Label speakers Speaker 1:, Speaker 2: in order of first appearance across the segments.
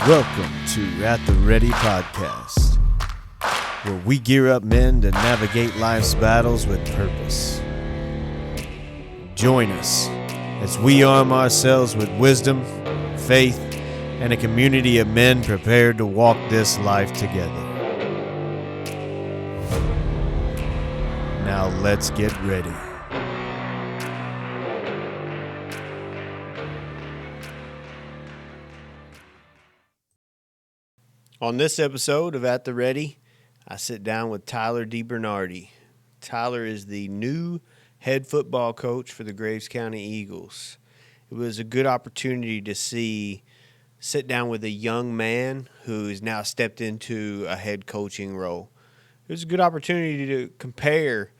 Speaker 1: Welcome to At the Ready podcast, where we gear up men to navigate life's battles with purpose. Join us as we arm ourselves with wisdom, faith, and a community of men prepared to walk this life together. Now let's get ready. On this episode of At the Ready, I sit down with Tyler DeBernardi. Tyler is the new head football coach for the Graves County Eagles. It was a good opportunity to sit down with a young man who has now stepped into a head coaching role. It was a good opportunity to compare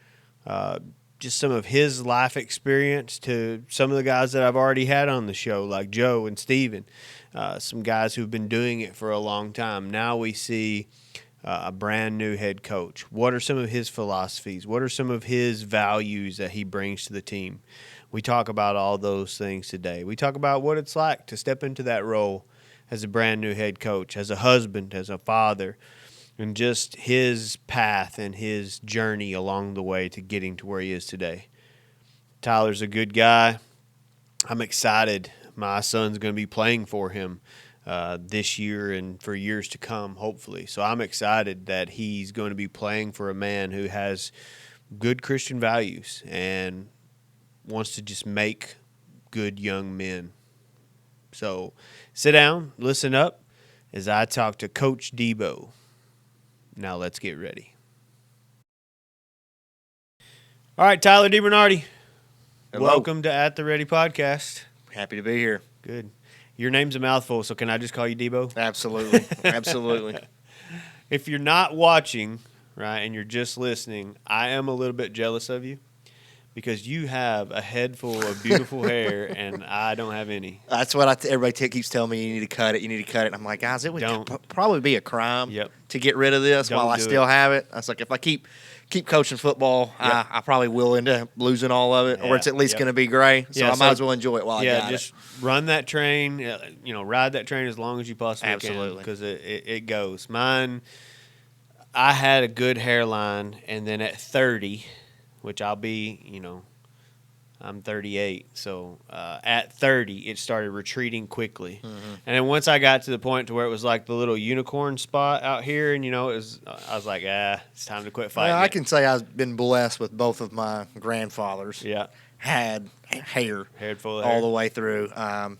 Speaker 1: just some of his life experience to some of the guys that I've already had on the show, like Joe and Steven. Some guys who've been doing it for a long time. Now we see a brand new head coach. What are some of his philosophies? What are some of his values that he brings to the team? We talk about all those things today. We talk about what it's like to step into that role as a brand new head coach, as a husband, as a father, and just his path and his journey along the way to getting to where he is today. Tyler's a good guy. I'm excited. My son's going to be playing for him this year and for years to come, hopefully. So I'm excited that he's going to be playing for a man who has good Christian values and wants to just make good young men. So sit down, listen up as I talk to Coach Debo. Now let's get ready. All right, Tyler DeBernardi.
Speaker 2: Hello.
Speaker 1: Welcome to At the Ready podcast.
Speaker 2: Happy to be here.
Speaker 1: Good. Your name's a mouthful, so can I just call you Debo?
Speaker 2: Absolutely. Absolutely.
Speaker 1: If you're not watching, right, and you're just listening, I am a little bit jealous of you because you have a head full of beautiful hair and I don't have any.
Speaker 2: That's what everybody keeps telling me. You need to cut it. You need to cut it. And I'm like, guys, it would probably be a crime to get rid of this while I still have it. I was like, if I keep coaching football, I probably will end up losing all of it, or it's at least going to be gray. So I might as well enjoy it while I got it.
Speaker 1: Yeah, just run that train, ride that train as long as you possibly can because it goes. Mine, I had a good hairline, and then at 30, which I'll be, I'm 38, so at 30, it started retreating quickly. Mm-hmm. And then once I got to the point to where it was like the little unicorn spot out here, and, I was like, it's time to quit fighting.
Speaker 2: Well, I can say I've been blessed with both of my grandfathers.
Speaker 1: Yeah.
Speaker 2: Had hair
Speaker 1: full of
Speaker 2: all
Speaker 1: hair.
Speaker 2: the way through.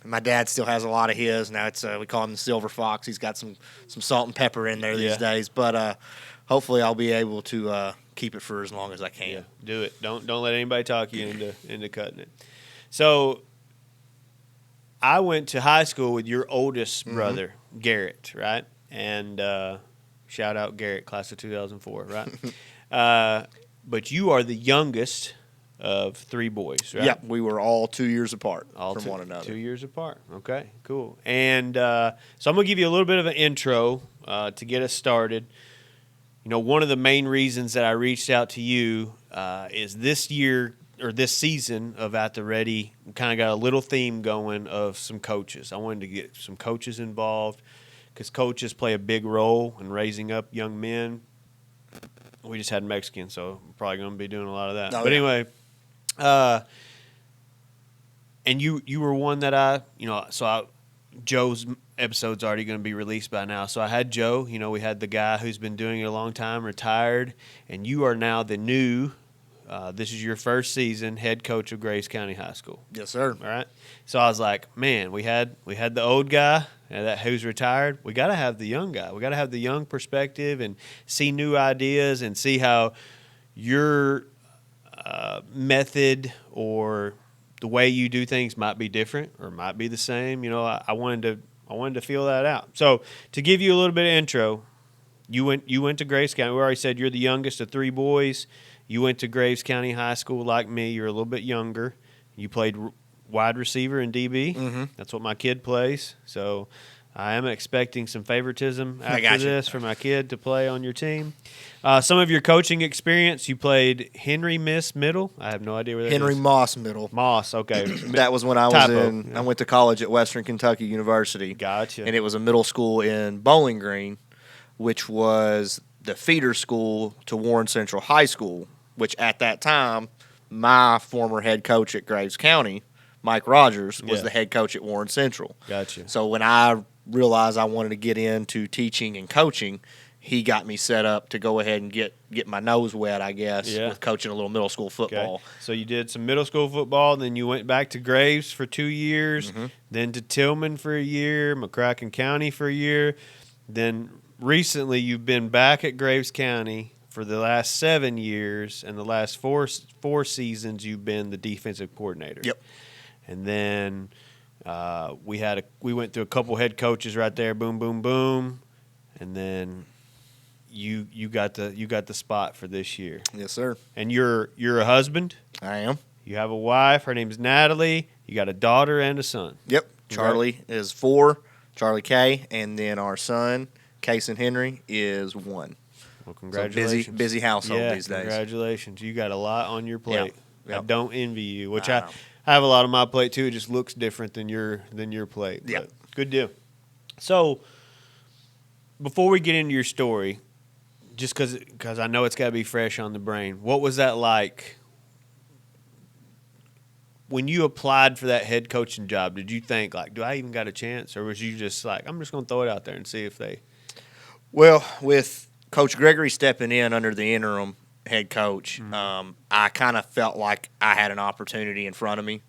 Speaker 2: My dad still has a lot of his. Now it's we call him the silver fox. He's got some salt and pepper in there these days. But hopefully I'll be able to keep it for as long as I can.
Speaker 1: Yeah, do it. Don't let anybody talk you into cutting it. So I went to high school with your oldest brother, Garrett, right? And shout out Garrett, class of 2004, right? But you are the youngest of three boys, right?
Speaker 2: Yeah, we were all 2 years apart from one another.
Speaker 1: 2 years apart. Okay, cool. And so I'm going to give you a little bit of an intro to get us started. One of the main reasons that I reached out to you is this year or this season of At the Ready, we kind of got a little theme going of some coaches. I wanted to get some coaches involved because coaches play a big role in raising up young men. We just had Mexican, so we're probably going to be doing a lot of that. Anyway, and you were one that Joe's episode's already going to be released by now. So I had Joe, we had the guy who's been doing it a long time, retired, and you are now the new, this is your first season, head coach of Graves County High School.
Speaker 2: Yes, sir.
Speaker 1: All right. So I was like, man, we had the old guy who's retired. We got to have the young guy. We got to have the young perspective and see new ideas and see how your method or the way you do things might be different or might be the same. I wanted to feel that out. So to give you a little bit of intro, you went to Graves County. We already said you're the youngest of three boys. You went to Graves County High School like me. You're a little bit younger. You played wide receiver and DB. Mm-hmm. That's what my kid plays. So I am expecting some favoritism after this for my kid to play on your team. Some of your coaching experience, you played Henry Miss Middle. I have no idea where that is.
Speaker 2: Henry Moss Middle.
Speaker 1: Moss, okay.
Speaker 2: That was when I was in. Yeah. I went to college at Western Kentucky University.
Speaker 1: Gotcha.
Speaker 2: And it was a middle school in Bowling Green, which was the feeder school to Warren Central High School, which at that time, my former head coach at Graves County, Mike Rogers, was the head coach at Warren Central.
Speaker 1: Gotcha.
Speaker 2: So when I realized I wanted to get into teaching and coaching, he got me set up to go ahead and get my nose wet, I guess, with coaching a little middle school football.
Speaker 1: Okay. So you did some middle school football, then you went back to Graves for 2 years, then to Tillman for a year, McCracken County for a year. Then recently you've been back at Graves County for the last 7 years, and the last four seasons you've been the defensive coordinator.
Speaker 2: Yep.
Speaker 1: And then we went through a couple head coaches right there, boom, boom, boom, and then you got the spot for this year.
Speaker 2: Yes, sir.
Speaker 1: And you're a husband.
Speaker 2: I am.
Speaker 1: You have a wife. Her name's Natalie. You got a daughter and a son.
Speaker 2: Yep. Charlie is 4, Charlie K, and then our son, Kason Henry, is 1.
Speaker 1: Well, congratulations.
Speaker 2: So busy household these days.
Speaker 1: Congratulations. You got a lot on your plate.
Speaker 2: Yep.
Speaker 1: I don't envy you, which I have a lot on my plate too. It just looks different than your plate.
Speaker 2: Yeah.
Speaker 1: Good deal. So before we get into your story, just because I know it's got to be fresh on the brain, what was that like when you applied for that head coaching job? Did you think, like, do I even got a chance? Or was you just like, I'm just going to throw it out there and see if they –
Speaker 2: Well, with Coach Gregory stepping in under the interim head coach, I kind of felt like I had an opportunity in front of me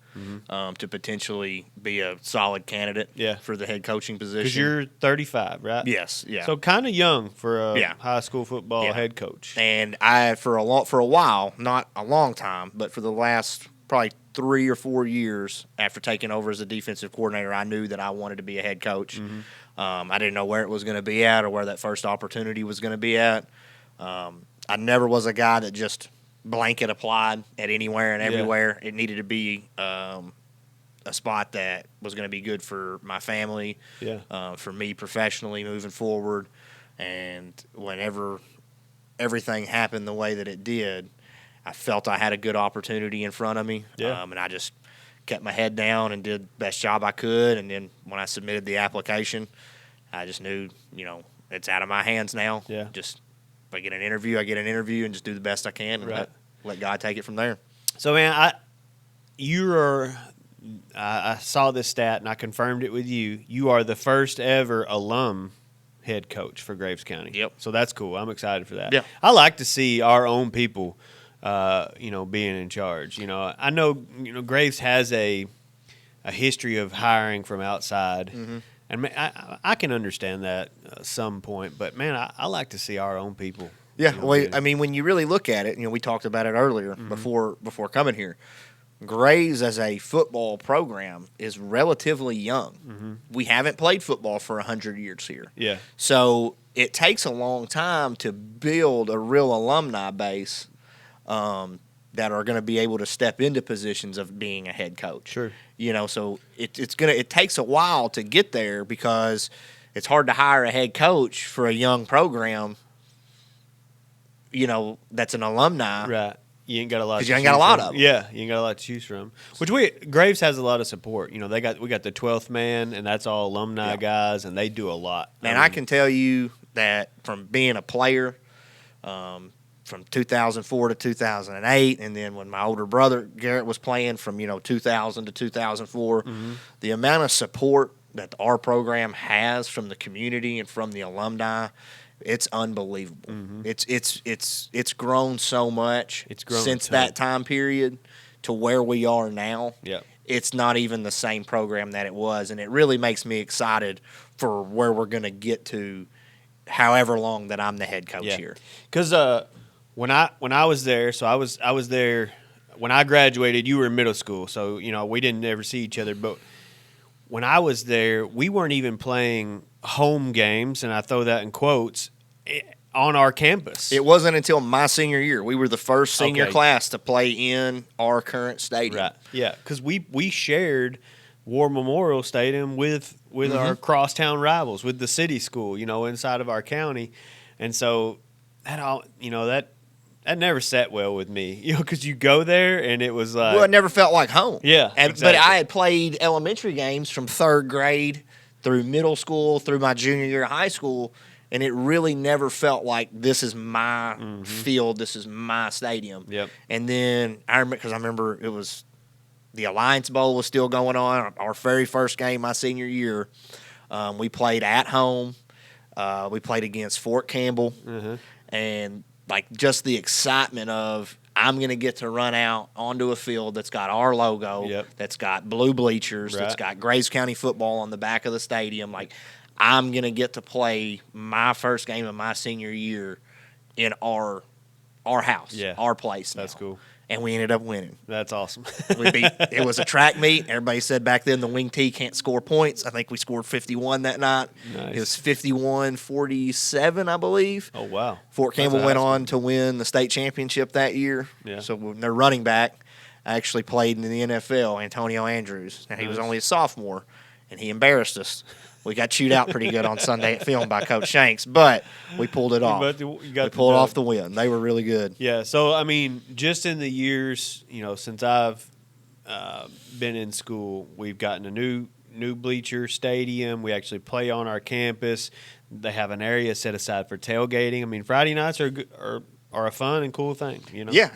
Speaker 2: to potentially be a solid candidate for the head coaching position.
Speaker 1: Because you're 35, right?
Speaker 2: Yes, yeah.
Speaker 1: So kind of young for a high school football head coach.
Speaker 2: And I, for a while, not a long time, but for the last probably 3 or 4 years after taking over as a defensive coordinator, I knew that I wanted to be a head coach. I didn't know where it was going to be at or where that first opportunity was going to be at. I never was a guy that just blanket applied at anywhere and everywhere. It needed to be a spot that was going to be good for my family, for me professionally moving forward. And whenever everything happened the way that it did, I felt I had a good opportunity in front of me. And I just kept my head down and did the best job I could. And then when I submitted the application, I just knew, it's out of my hands now. Just if I get an interview, I get an interview and just do the best I can and let God take it from there.
Speaker 1: So, man, I saw this stat and I confirmed it with you. You are the first ever alum head coach for Graves County.
Speaker 2: Yep.
Speaker 1: So that's cool. I'm excited for that.
Speaker 2: Yeah.
Speaker 1: I like to see our own people, being in charge. I know, Graves has a history of hiring from outside. And I can understand that at some point, but, man, I like to see our own people.
Speaker 2: Yeah, when you really look at it, we talked about it earlier before coming here. Graves as a football program is relatively young. We haven't played football for 100 years here.
Speaker 1: Yeah.
Speaker 2: So it takes a long time to build a real alumni base that are going to be able to step into positions of being a head coach.
Speaker 1: Sure.
Speaker 2: So it takes a while to get there because it's hard to hire a head coach for a young program, that's an alumni.
Speaker 1: Right. You ain't got a lot.
Speaker 2: Because you ain't got a lot of them.
Speaker 1: Yeah, you ain't got a lot to choose from. Which Graves has a lot of support. We got the 12th man, and that's all alumni guys, and they do a lot.
Speaker 2: And I can tell you that from being a player, from 2004 to 2008, and then when my older brother Garrett was playing from 2000 to 2004, the amount of support that our program has from the community and from the alumni, it's unbelievable. It's grown so much since that time period to where we are now.
Speaker 1: Yeah.
Speaker 2: It's not even the same program that it was, and it really makes me excited for where we're going to get to however long that I'm the head coach here.
Speaker 1: Because when I was there, so I was there when I graduated. You were in middle school, so we didn't ever see each other. But when I was there, we weren't even playing home games, and I throw that in quotes, on our campus.
Speaker 2: It wasn't until my senior year. We were the first senior class to play in our current stadium.
Speaker 1: Right. Yeah, because we shared War Memorial Stadium with
Speaker 2: Mm-hmm.
Speaker 1: our crosstown rivals, with the city school, inside of our county. And so that never sat well with me, because you go there and it was like,
Speaker 2: well, it never felt like home.
Speaker 1: Yeah,
Speaker 2: exactly. But I had played elementary games from third grade through middle school, through my junior year of high school, and it really never felt like this is my field, this is my stadium.
Speaker 1: Yep.
Speaker 2: And then I remember it was the Alliance Bowl was still going on. Our very first game my senior year, we played at home. We played against Fort Campbell, and like just the excitement of I'm going to get to run out onto a field that's got our logo, that's got blue bleachers, that's got Graves County football on the back of the stadium. Like, I'm going to get to play my first game of my senior year in our house, our place now.
Speaker 1: That's cool.
Speaker 2: And we ended up winning.
Speaker 1: That's awesome.
Speaker 2: It was a track meet. Everybody said back then the wing tee can't score points. I think we scored 51 that night.
Speaker 1: Nice.
Speaker 2: It was 51-47, I believe.
Speaker 1: Oh, wow.
Speaker 2: Fort Campbell went on to win the state championship that year.
Speaker 1: Yeah.
Speaker 2: So their running back actually played in the NFL, Antonio Andrews. Now, he was only a sophomore, and he embarrassed us. We got chewed out pretty good on Sunday at film by Coach Shanks, but we pulled it off. We pulled off the win. They were really good.
Speaker 1: Yeah, so, I mean, just in the years, since I've been in school, we've gotten a new bleacher stadium. We actually play on our campus. They have an area set aside for tailgating. I mean, Friday nights are a fun and cool thing,
Speaker 2: Yeah,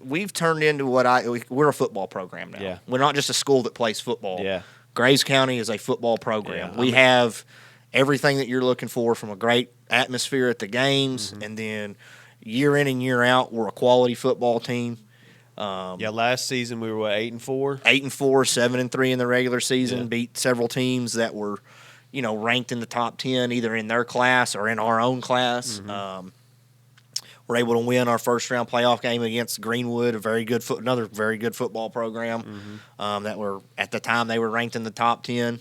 Speaker 2: we've turned into we're a football program now.
Speaker 1: Yeah.
Speaker 2: We're not just a school that plays football.
Speaker 1: Yeah.
Speaker 2: Graves County is a football program.
Speaker 1: Yeah,
Speaker 2: we have everything that you're looking for, from a great atmosphere at the games, and then year in and year out, we're a quality football team.
Speaker 1: Last season we were 8-4.
Speaker 2: 8-4, 7-3 in the regular season. Beat several teams that were, ranked in the top 10, either in their class or in our own class. We're able to win our first round playoff game against Greenwood, another very good football program. That were at the time they were ranked in the top 10.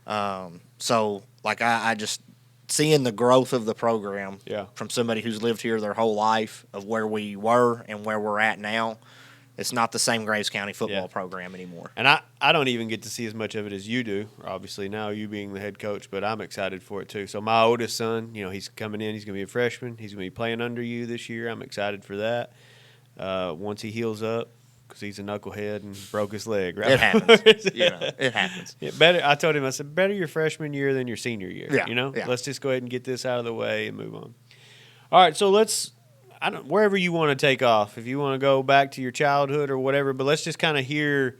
Speaker 2: So like I just seeing the growth of the program from somebody who's lived here their whole life, of where we were and where we're at now. It's not the same Graves County football program anymore.
Speaker 1: And I don't even get to see as much of it as you do, obviously, now you being the head coach, but I'm excited for it too. So my oldest son, he's coming in. He's going to be a freshman. He's going to be playing under you this year. I'm excited for that. Once he heals up, because he's a knucklehead and broke his leg, right?
Speaker 2: It happens. It happens.
Speaker 1: I told him, I said, better your freshman year than your senior year. Let's just go ahead and get this out of the way and move on. All right, so wherever you want to take off, if you want to go back to your childhood or whatever, but let's just kind of hear,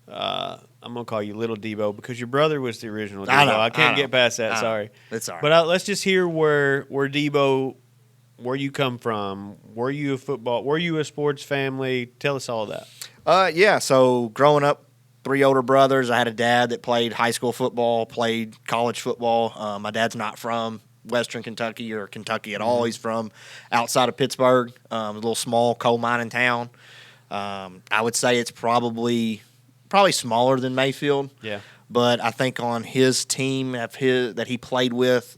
Speaker 1: I'm going to call you Little Debo because your brother was the original Debo. I can't get past that, sorry.
Speaker 2: That's all right.
Speaker 1: But let's just hear where Debo, where you come from. Were you a sports family? Tell us all that.
Speaker 2: So growing up, 3 older brothers. I had a dad that played high school football, played college football. My dad's not from Western Kentucky or Kentucky at all. He's from outside of Pittsburgh, a little small coal mining town. I would say it's probably smaller than Mayfield.
Speaker 1: Yeah.
Speaker 2: But I think on his team that he played with,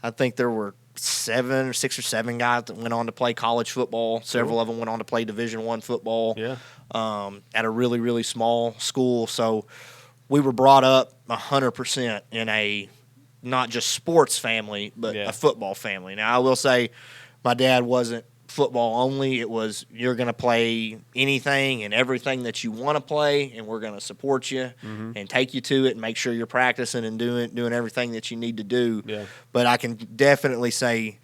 Speaker 2: I think there were 6 or 7 guys that went on to play college football. Several of them went on to play Division I football.
Speaker 1: Yeah.
Speaker 2: At a really, really small school. So we were brought up 100% in a not just sports family, but a football family. Now, I will say my dad wasn't football only. It was, you're going to play anything and everything that you want to play, and we're going to support you and take you to it and make sure you're practicing and doing everything that you need to do.
Speaker 1: Yeah.
Speaker 2: But I can definitely say,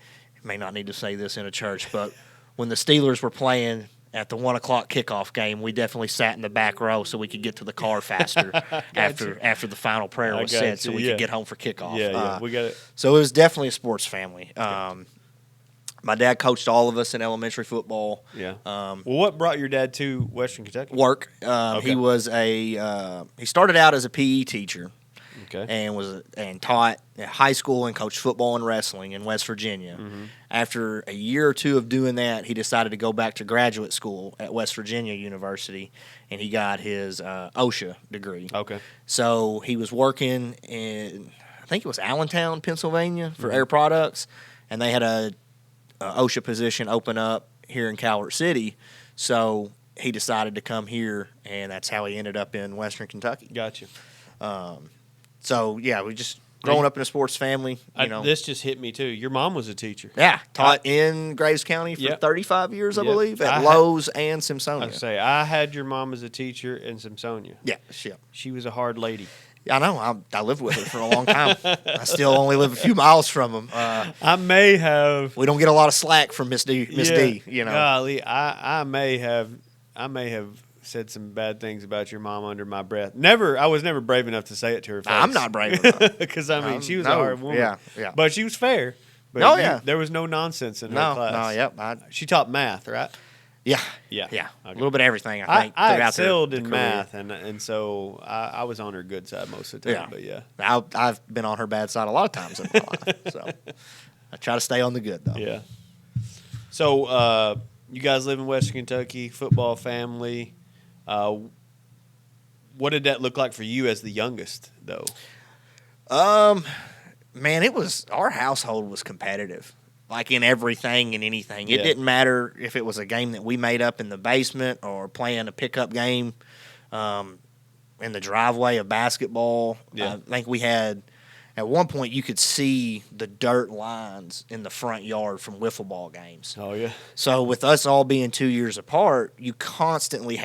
Speaker 2: may not need to say this in a church, but when the Steelers were playing at the 1 o'clock kickoff game, we definitely sat in the back row so we could get to the car faster after the final prayer was said, so we could get home for kickoff.
Speaker 1: Yeah, we got it.
Speaker 2: So it was definitely a sports family. My dad coached all of us in elementary football.
Speaker 1: Yeah. Well, what brought your dad to Western Kentucky?
Speaker 2: Work. He was he started out as a PE teacher.
Speaker 1: Okay.
Speaker 2: And taught at high school and coached football and wrestling in West Virginia. After a year or 2 of doing that, he decided to go back to graduate school at West Virginia University, and he got his OSHA degree.
Speaker 1: Okay.
Speaker 2: So he was working in, I think it was Allentown, Pennsylvania, for Air Products, and they had a OSHA position open up here in Calvert City. So he decided to come here, and that's how he ended up in Western Kentucky.
Speaker 1: Gotcha.
Speaker 2: So yeah, we just growing up in a sports family.
Speaker 1: This just hit me too. Your mom was a teacher.
Speaker 2: Yeah, taught in Graves County for 35 years, I believe, at Lowe's and Simpsonia.
Speaker 1: I had your mom as a teacher in Simpsonia.
Speaker 2: Yeah,
Speaker 1: she was a hard lady.
Speaker 2: I know. I lived with her for a long time. I still only live a few miles from them.
Speaker 1: I may have.
Speaker 2: We don't get a lot of slack from Miss D.
Speaker 1: Golly, I may have said some bad things about your mom under my breath. I was never brave enough to say it to her face.
Speaker 2: I'm not brave enough.
Speaker 1: Because she was a hard woman. Yeah. But she was fair.
Speaker 2: But
Speaker 1: there was no nonsense in her class. She taught math, right?
Speaker 2: Yeah.
Speaker 1: Okay.
Speaker 2: A little bit of everything, I think.
Speaker 1: I excelled in math, and so I was on her good side most of the time.
Speaker 2: Yeah. But I've been on her bad side a lot of times in my life. So I try to stay on the good, though.
Speaker 1: Yeah. So you guys live in Western Kentucky, football family. What did that look like for you as the youngest, though?
Speaker 2: Man, our household was competitive. Like in everything and anything. It didn't matter if it was a game that we made up in the basement or playing a pickup game in the driveway of basketball.
Speaker 1: Yeah.
Speaker 2: I think we had, at one point, you could see the dirt lines in the front yard from wiffle ball games.
Speaker 1: Oh, yeah.
Speaker 2: So with us all being 2 years apart, you constantly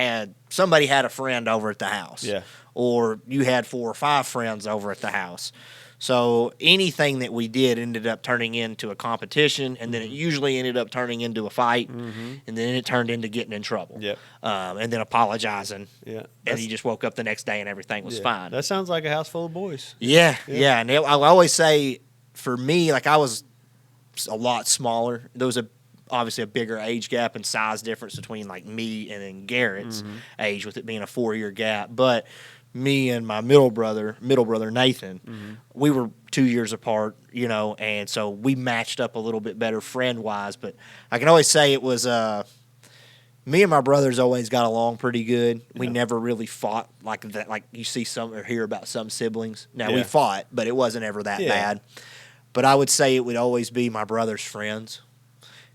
Speaker 2: somebody had a friend over at the house.
Speaker 1: Yeah.
Speaker 2: Or you had 4 or 5 friends over at the house. So anything that we did ended up turning into a competition, and then it usually ended up turning into a fight, and then it turned into getting in trouble.
Speaker 1: Yep.
Speaker 2: And then apologizing.
Speaker 1: Yeah.
Speaker 2: And you just woke up the next day and everything was fine.
Speaker 1: That sounds like a house full of boys.
Speaker 2: Yeah. And I always say, for me, like I was a lot smaller. There was obviously a bigger age gap and size difference between like me and then Garrett's age, with it being a 4-year gap. But me and my middle brother Nathan, we were 2 years apart, and so we matched up a little bit better friend-wise. But I can always say it was me and my brothers always got along pretty good. We never really fought like that, like you see some or hear about some siblings. Now, we fought, but it wasn't ever that bad. But I would say it would always be my brother's friends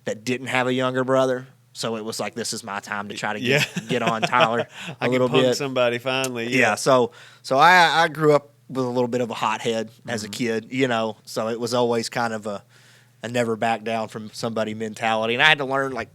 Speaker 2: that didn't have a younger brother. So it was like, this is my time to try to get on Tyler a little bit.
Speaker 1: I can punk somebody finally.
Speaker 2: Yeah. So I grew up with a little bit of a hothead as a kid, So it was always kind of a never back down from somebody mentality. And I had to learn, like,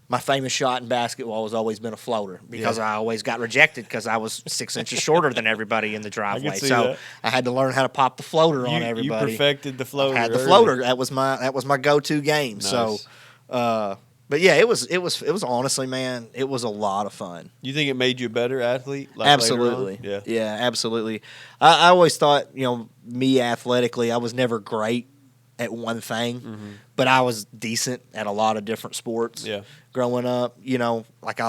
Speaker 2: my famous shot in basketball has always been a floater because I always got rejected because I was 6 inches shorter than everybody in the driveway. So I had to learn how to pop the floater on everybody.
Speaker 1: You perfected the floater.
Speaker 2: I had the floater. That was my go-to game. Nice. So. But yeah, it was honestly, man, it was a lot of fun.
Speaker 1: You think it made you a better athlete? Like
Speaker 2: absolutely. Yeah, absolutely. I always thought, me athletically, I was never great at one thing, but I was decent at a lot of different sports.
Speaker 1: Yeah.
Speaker 2: Growing up, like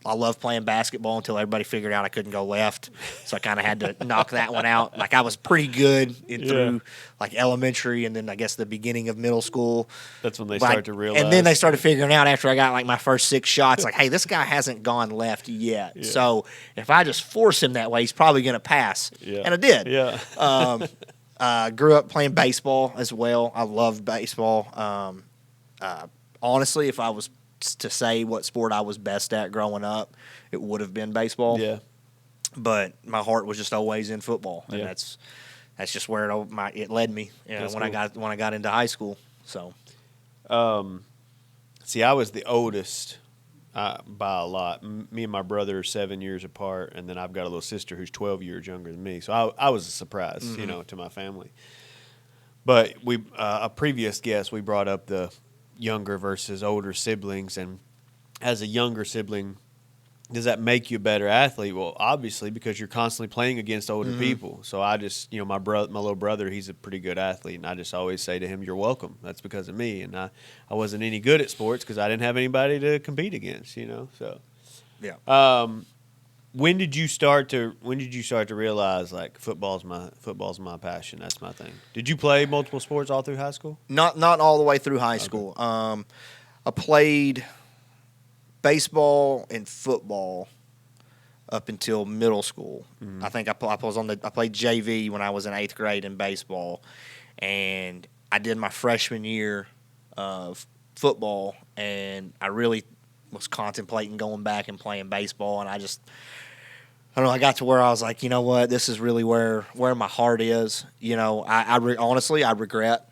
Speaker 2: I loved playing basketball until everybody figured out I couldn't go left. So I kind of had to knock that one out. Like I was pretty good through like elementary and then I guess the beginning of middle school.
Speaker 1: That's when they start to realize.
Speaker 2: And then they started figuring out after I got like my first 6 shots, like, hey, this guy hasn't gone left yet. Yeah. So if I just force him that way, he's probably going to pass.
Speaker 1: Yeah.
Speaker 2: And I did.
Speaker 1: Yeah.
Speaker 2: Grew up playing baseball as well. I loved baseball. Honestly, if I was to say what sport I was best at growing up, it would have been baseball.
Speaker 1: Yeah.
Speaker 2: But my heart was just always in football, and
Speaker 1: yeah.
Speaker 2: that's just where it led me. When I got into high school. So,
Speaker 1: see, I was the oldest by a lot. Me and my brother are 7 years apart, and then I've got a little sister who's 12 years younger than me. So I was a surprise, to my family. But a previous guest, we brought up the younger versus older siblings, and as a younger sibling, does that make you a better athlete? Well, obviously, because you're constantly playing against older people. So I just, my little brother, he's a pretty good athlete, and I just always say to him, "You're welcome." That's because of me, and I wasn't any good at sports because I didn't have anybody to compete against, So,
Speaker 2: yeah.
Speaker 1: When did you start to realize like football's my passion? That's my thing. Did you play multiple sports all through high school?
Speaker 2: Not all the way through high school. I played baseball and football up until middle school. I think I played JV when I was in 8th grade in baseball, and I did my freshman year of football, and I really was contemplating going back and playing baseball, and I don't know. I got to where I was like, you know what? This is really where my heart is. Honestly, I regret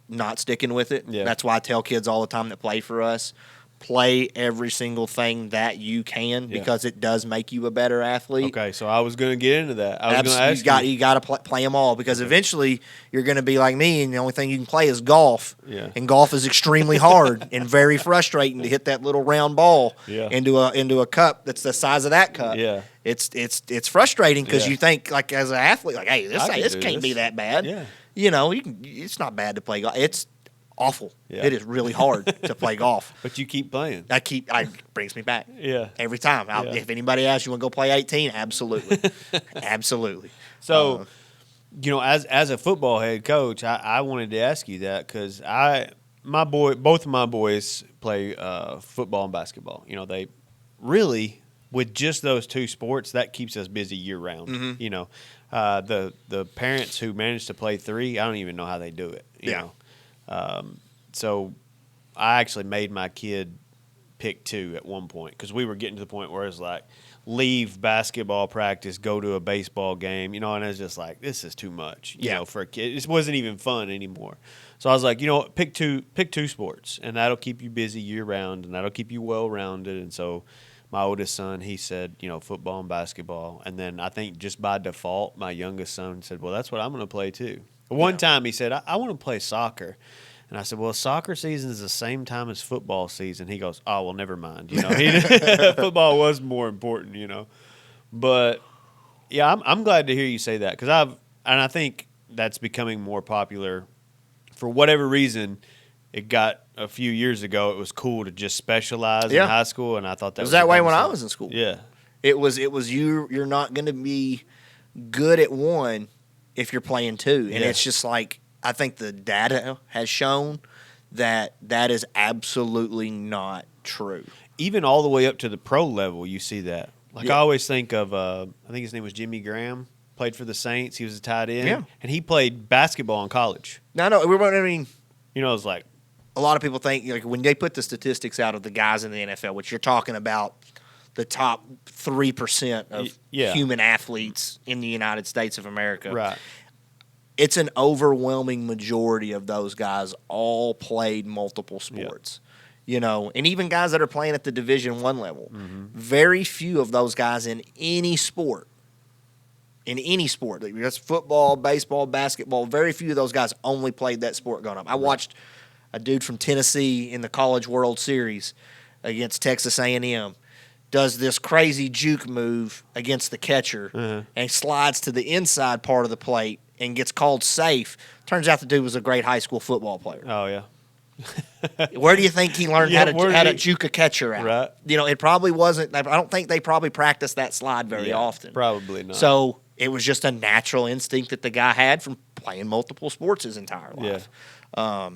Speaker 2: not sticking with it.
Speaker 1: Yeah.
Speaker 2: That's why I tell kids all the time that play for us, play every single thing that you can because it does make you a better athlete.
Speaker 1: Okay, so I was going to get into that. I was going to ask
Speaker 2: you got to play them all because eventually you're going to be like me, and the only thing you can play is golf.
Speaker 1: Yeah.
Speaker 2: And golf is extremely hard and very frustrating to hit that little round ball into a cup that's the size of that cup.
Speaker 1: Yeah.
Speaker 2: It's frustrating because you think like as an athlete, like, hey, this can't be that bad.
Speaker 1: Yeah.
Speaker 2: It's not bad to play golf. It's awful. Yeah. It is really hard to play golf.
Speaker 1: But you keep playing.
Speaker 2: I brings me back.
Speaker 1: Yeah.
Speaker 2: Every time. If anybody asks you want to go play 18, absolutely. Absolutely.
Speaker 1: So, as a football head coach, I wanted to ask you that because both of my boys play football and basketball. They really, with just those two sports, that keeps us busy year round. Mm-hmm. The parents who manage to play three, I don't even know how they do it. You know. So I actually made my kid pick two at one point because we were getting to the point where it's like leave basketball practice, go to a baseball game, and I was just like, this is too much, for a kid. It wasn't even fun anymore. So I was like, pick two sports, and that'll keep you busy year round, and that'll keep you well rounded. And so my oldest son, he said, football and basketball. And then I think just by default, my youngest son said, well, that's what I'm going to play too. One time he said, I want to play soccer. And I said, well, soccer season is the same time as football season. He goes, oh, well, never mind. Football was more important, But, yeah, I'm glad to hear you say that because I think that's becoming more popular. For whatever reason, it got a few years ago, it was cool to just specialize in high school, and I thought that was
Speaker 2: that way when I was in school.
Speaker 1: Yeah.
Speaker 2: It was you're not going to be good at one if you're playing two. And it's just like, I think the data has shown that is absolutely not true.
Speaker 1: Even all the way up to the pro level, you see that. Like I always think of, I think his name was Jimmy Graham, played for the Saints. He was a tight end. Yeah. And he played basketball in college.
Speaker 2: No,
Speaker 1: it's like.
Speaker 2: A lot of people think, like, when they put the statistics out of the guys in the NFL, which you're talking about the top 3% of human athletes in the United States of America.
Speaker 1: Right.
Speaker 2: It's an overwhelming majority of those guys all played multiple sports. Yep. And even guys that are playing at the Division I level. Mm-hmm. Very few of those guys in any sport, that's football, baseball, basketball, very few of those guys only played that sport growing up. I watched a dude from Tennessee in the College World Series against Texas A&M does this crazy juke move against the catcher and slides to the inside part of the plate and gets called safe. Turns out the dude was a great high school football player.
Speaker 1: Oh, yeah.
Speaker 2: Where do you think he learned how to juke a catcher out?
Speaker 1: Right.
Speaker 2: It probably wasn't – I don't think they probably practiced that slide very often.
Speaker 1: Probably not.
Speaker 2: So it was just a natural instinct that the guy had from playing multiple sports his entire life. Yeah.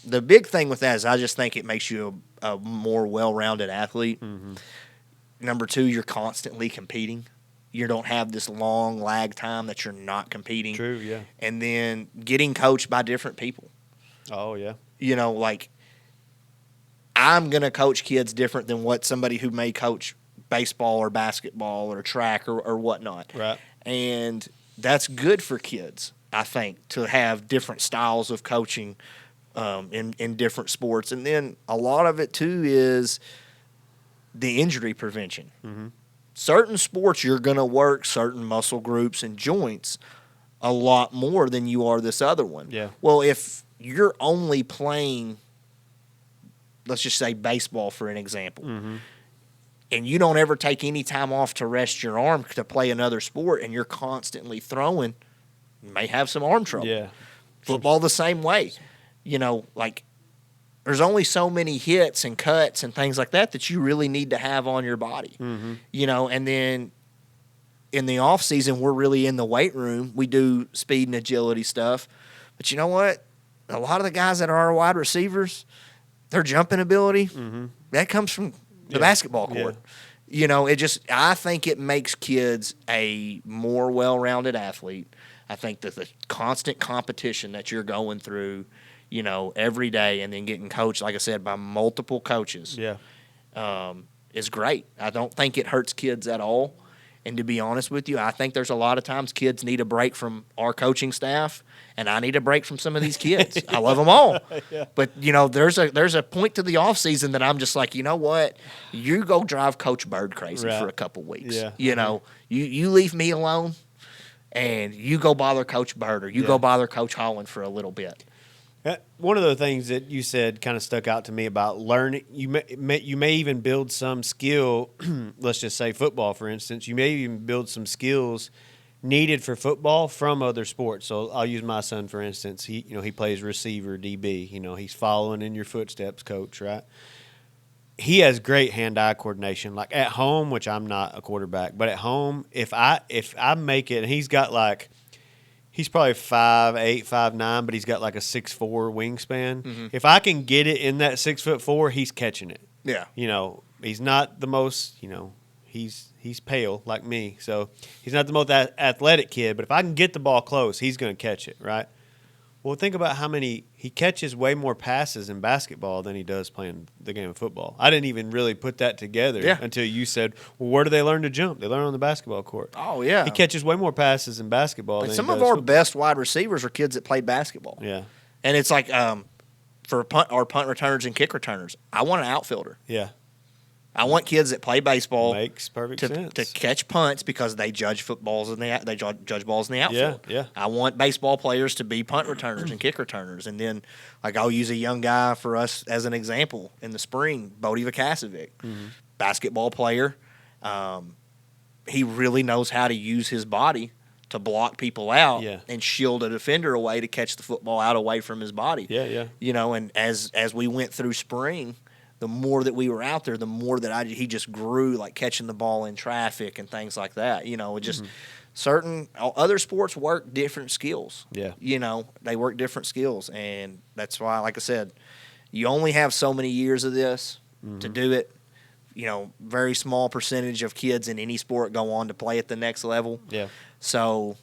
Speaker 2: The big thing with that is I just think it makes you a more well-rounded athlete. Mm-hmm. Number two, you're constantly competing. You don't have this long lag time that you're not competing.
Speaker 1: True, yeah.
Speaker 2: And then getting coached by different people.
Speaker 1: Oh, yeah.
Speaker 2: Like I'm going to coach kids different than what somebody who may coach baseball or basketball or track or whatnot.
Speaker 1: Right.
Speaker 2: And that's good for kids, I think, to have different styles of coaching in different sports. And then a lot of it, too, is the injury prevention. Mm-hmm. Certain sports, you're going to work certain muscle groups and joints a lot more than you are this other one.
Speaker 1: Yeah.
Speaker 2: Well, if you're only playing, let's just say baseball for an example, and you don't ever take any time off to rest your arm to play another sport and you're constantly throwing, you may have some arm trouble.
Speaker 1: Yeah.
Speaker 2: Football the same way. Like there's only so many hits and cuts and things like that you really need to have on your body. Mm-hmm. And then in the off season, we're really in the weight room. We do speed and agility stuff. But you know what? A lot of the guys that are our wide receivers, their jumping ability, that comes from the basketball court. Yeah. I think it makes kids a more well-rounded athlete. I think that the constant competition that you're going through, every day and then getting coached, like I said, by multiple coaches is great. I don't think it hurts kids at all. And to be honest with you, I think there's a lot of times kids need a break from our coaching staff, and I need a break from some of these kids. I love them all. Yeah. But, there's a point to the offseason that I'm just like, you know what? You go drive Coach Bird crazy for a couple weeks. Yeah. You leave me alone, and you go bother Coach Bird or you go bother Coach Holland for a little bit.
Speaker 1: One of the things that you said kind of stuck out to me about learning, you may even build some skill, let's just say football, for instance. You may even build some skills needed for football from other sports. So I'll use my son, for instance. He plays receiver, DB. He's following in your footsteps, coach, right? He has great hand-eye coordination. Like at home, which I'm not a quarterback, but at home, if I make it, and he's got like – he's probably 5'8", 5'9", but he's got like a 6'4" wingspan. Mm-hmm. If I can get it in that 6'4", he's catching it.
Speaker 2: Yeah.
Speaker 1: He's not the most, he's pale like me. So he's not the most athletic kid, but if I can get the ball close, he's going to catch it, right? Well, think about he catches way more passes in basketball than he does playing the game of football. I didn't even really put that together until you said, well, where do they learn to jump? They learn on the basketball court.
Speaker 2: Oh, yeah.
Speaker 1: He catches way more passes in basketball than he does
Speaker 2: some of our best wide receivers are kids that played basketball.
Speaker 1: Yeah.
Speaker 2: And it's like for our punt returners and kick returners, I want an outfielder.
Speaker 1: Yeah.
Speaker 2: I want kids that play baseball
Speaker 1: makes perfect sense
Speaker 2: to catch punts because they judge balls in the outfield.
Speaker 1: Yeah.
Speaker 2: I want baseball players to be punt returners and kick returners, and then I'll use a young guy for us as an example in the spring, Bodie Vukasovic, basketball player. He really knows how to use his body to block people out and shield a defender away to catch the football out away from his body.
Speaker 1: Yeah.
Speaker 2: And as we went through spring, the more that we were out there, the more that he just grew, like catching the ball in traffic and things like that. Certain other sports work different skills.
Speaker 1: Yeah.
Speaker 2: They work different skills. And that's why, like I said, you only have so many years of this to do it. Very small percentage of kids in any sport go on to play at the next level.
Speaker 1: Yeah.
Speaker 2: So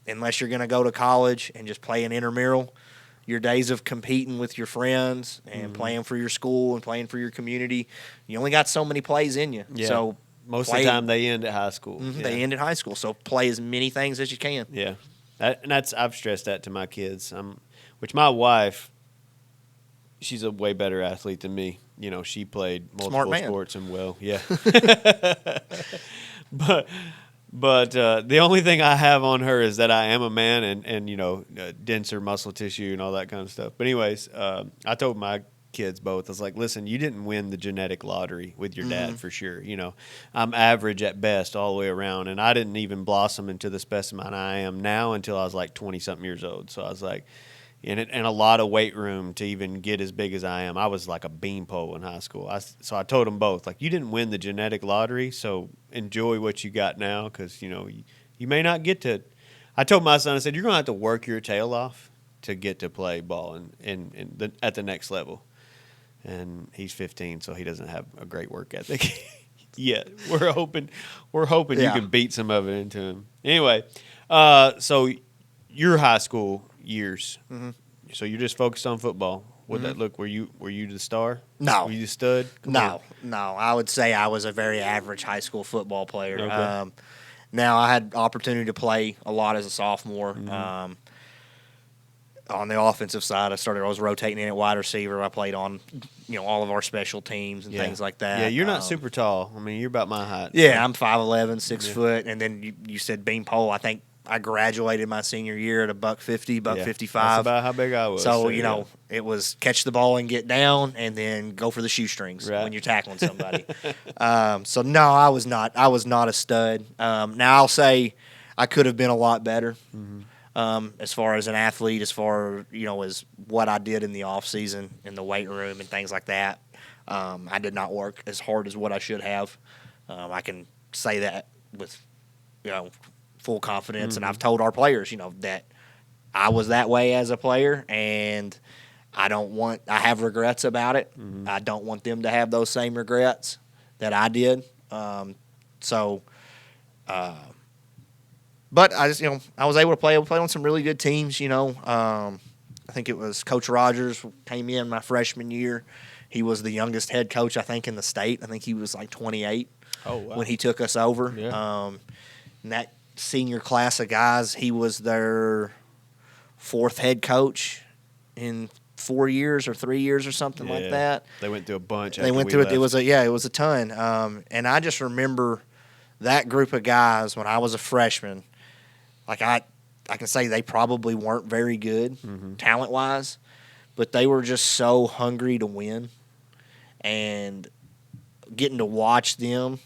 Speaker 2: unless you're going to go to college and just play an intramural, your days of competing with your friends and playing for your school and playing for your community, you only got so many plays in you.
Speaker 1: Yeah.
Speaker 2: So
Speaker 1: most of the time they end at high school.
Speaker 2: Mm-hmm, they end at high school. So play as many things as you can.
Speaker 1: Yeah. I've stressed that to my kids. Which my wife, she's a way better athlete than me. She played multiple sports and yeah. But the only thing I have on her is that I am a man and denser muscle tissue and all that kind of stuff. But anyways, I told my kids both, I was like, listen, you didn't win the genetic lottery with your dad for sure. I'm average at best all the way around, and I didn't even blossom into the specimen I am now until I was like 20-something years old. So I was like, and a lot of weight room to even get as big as I am. I was like a beanpole in high school. So I told them both, like, you didn't win the genetic lottery, so enjoy what you got now because, you may not get to – I told my son, I said, you're going to have to work your tail off to get to play ball at the next level. And he's 15, so he doesn't have a great work ethic yet. We're hoping you can beat some of it into him. Anyway, so your high school years. Mm-hmm. So you're just focused on football. What did that look? Were you the star?
Speaker 2: No.
Speaker 1: Were you the stud?
Speaker 2: No. I would say I was a very average high school football player.
Speaker 1: Okay.
Speaker 2: Now I had opportunity to play a lot as a sophomore. Mm-hmm. On the offensive side, I was rotating in at wide receiver. I played on, all of our special teams and things like that.
Speaker 1: Yeah, you're not super tall. I mean, you're about my height.
Speaker 2: Yeah, I'm 5'11", 6 foot, and then you said beanpole. I think I graduated my senior year at $150, $155.
Speaker 1: That's about how big I was.
Speaker 2: So, it was catch the ball and get down, and then go for the shoestrings when you're tackling somebody. So no, I was not a stud. Now I'll say I could have been a lot better. Mm-hmm. As far as an athlete, as far as what I did in the off season in the weight room and things like that, I did not work as hard as what I should have. I can say that with full confidence, mm-hmm. and I've told our players that I was that way as a player, and I have regrets about it. Mm-hmm. I don't want them to have those same regrets that I did. But I just, I was able to play. We played on some really good teams. I think it was Coach Rogers came in my freshman year, He was the youngest head coach, I think, in the state. I think he was like 28 when he took us over.
Speaker 1: Yeah.
Speaker 2: And that senior class of guys, he was their fourth head coach in 4 years or 3 years or something like that.
Speaker 1: They went through a bunch.
Speaker 2: They went through it. It was a ton. And I just remember that group of guys when I was a freshman. Like I can say they probably weren't very good talent wise, but they were just so hungry to win, and getting to watch them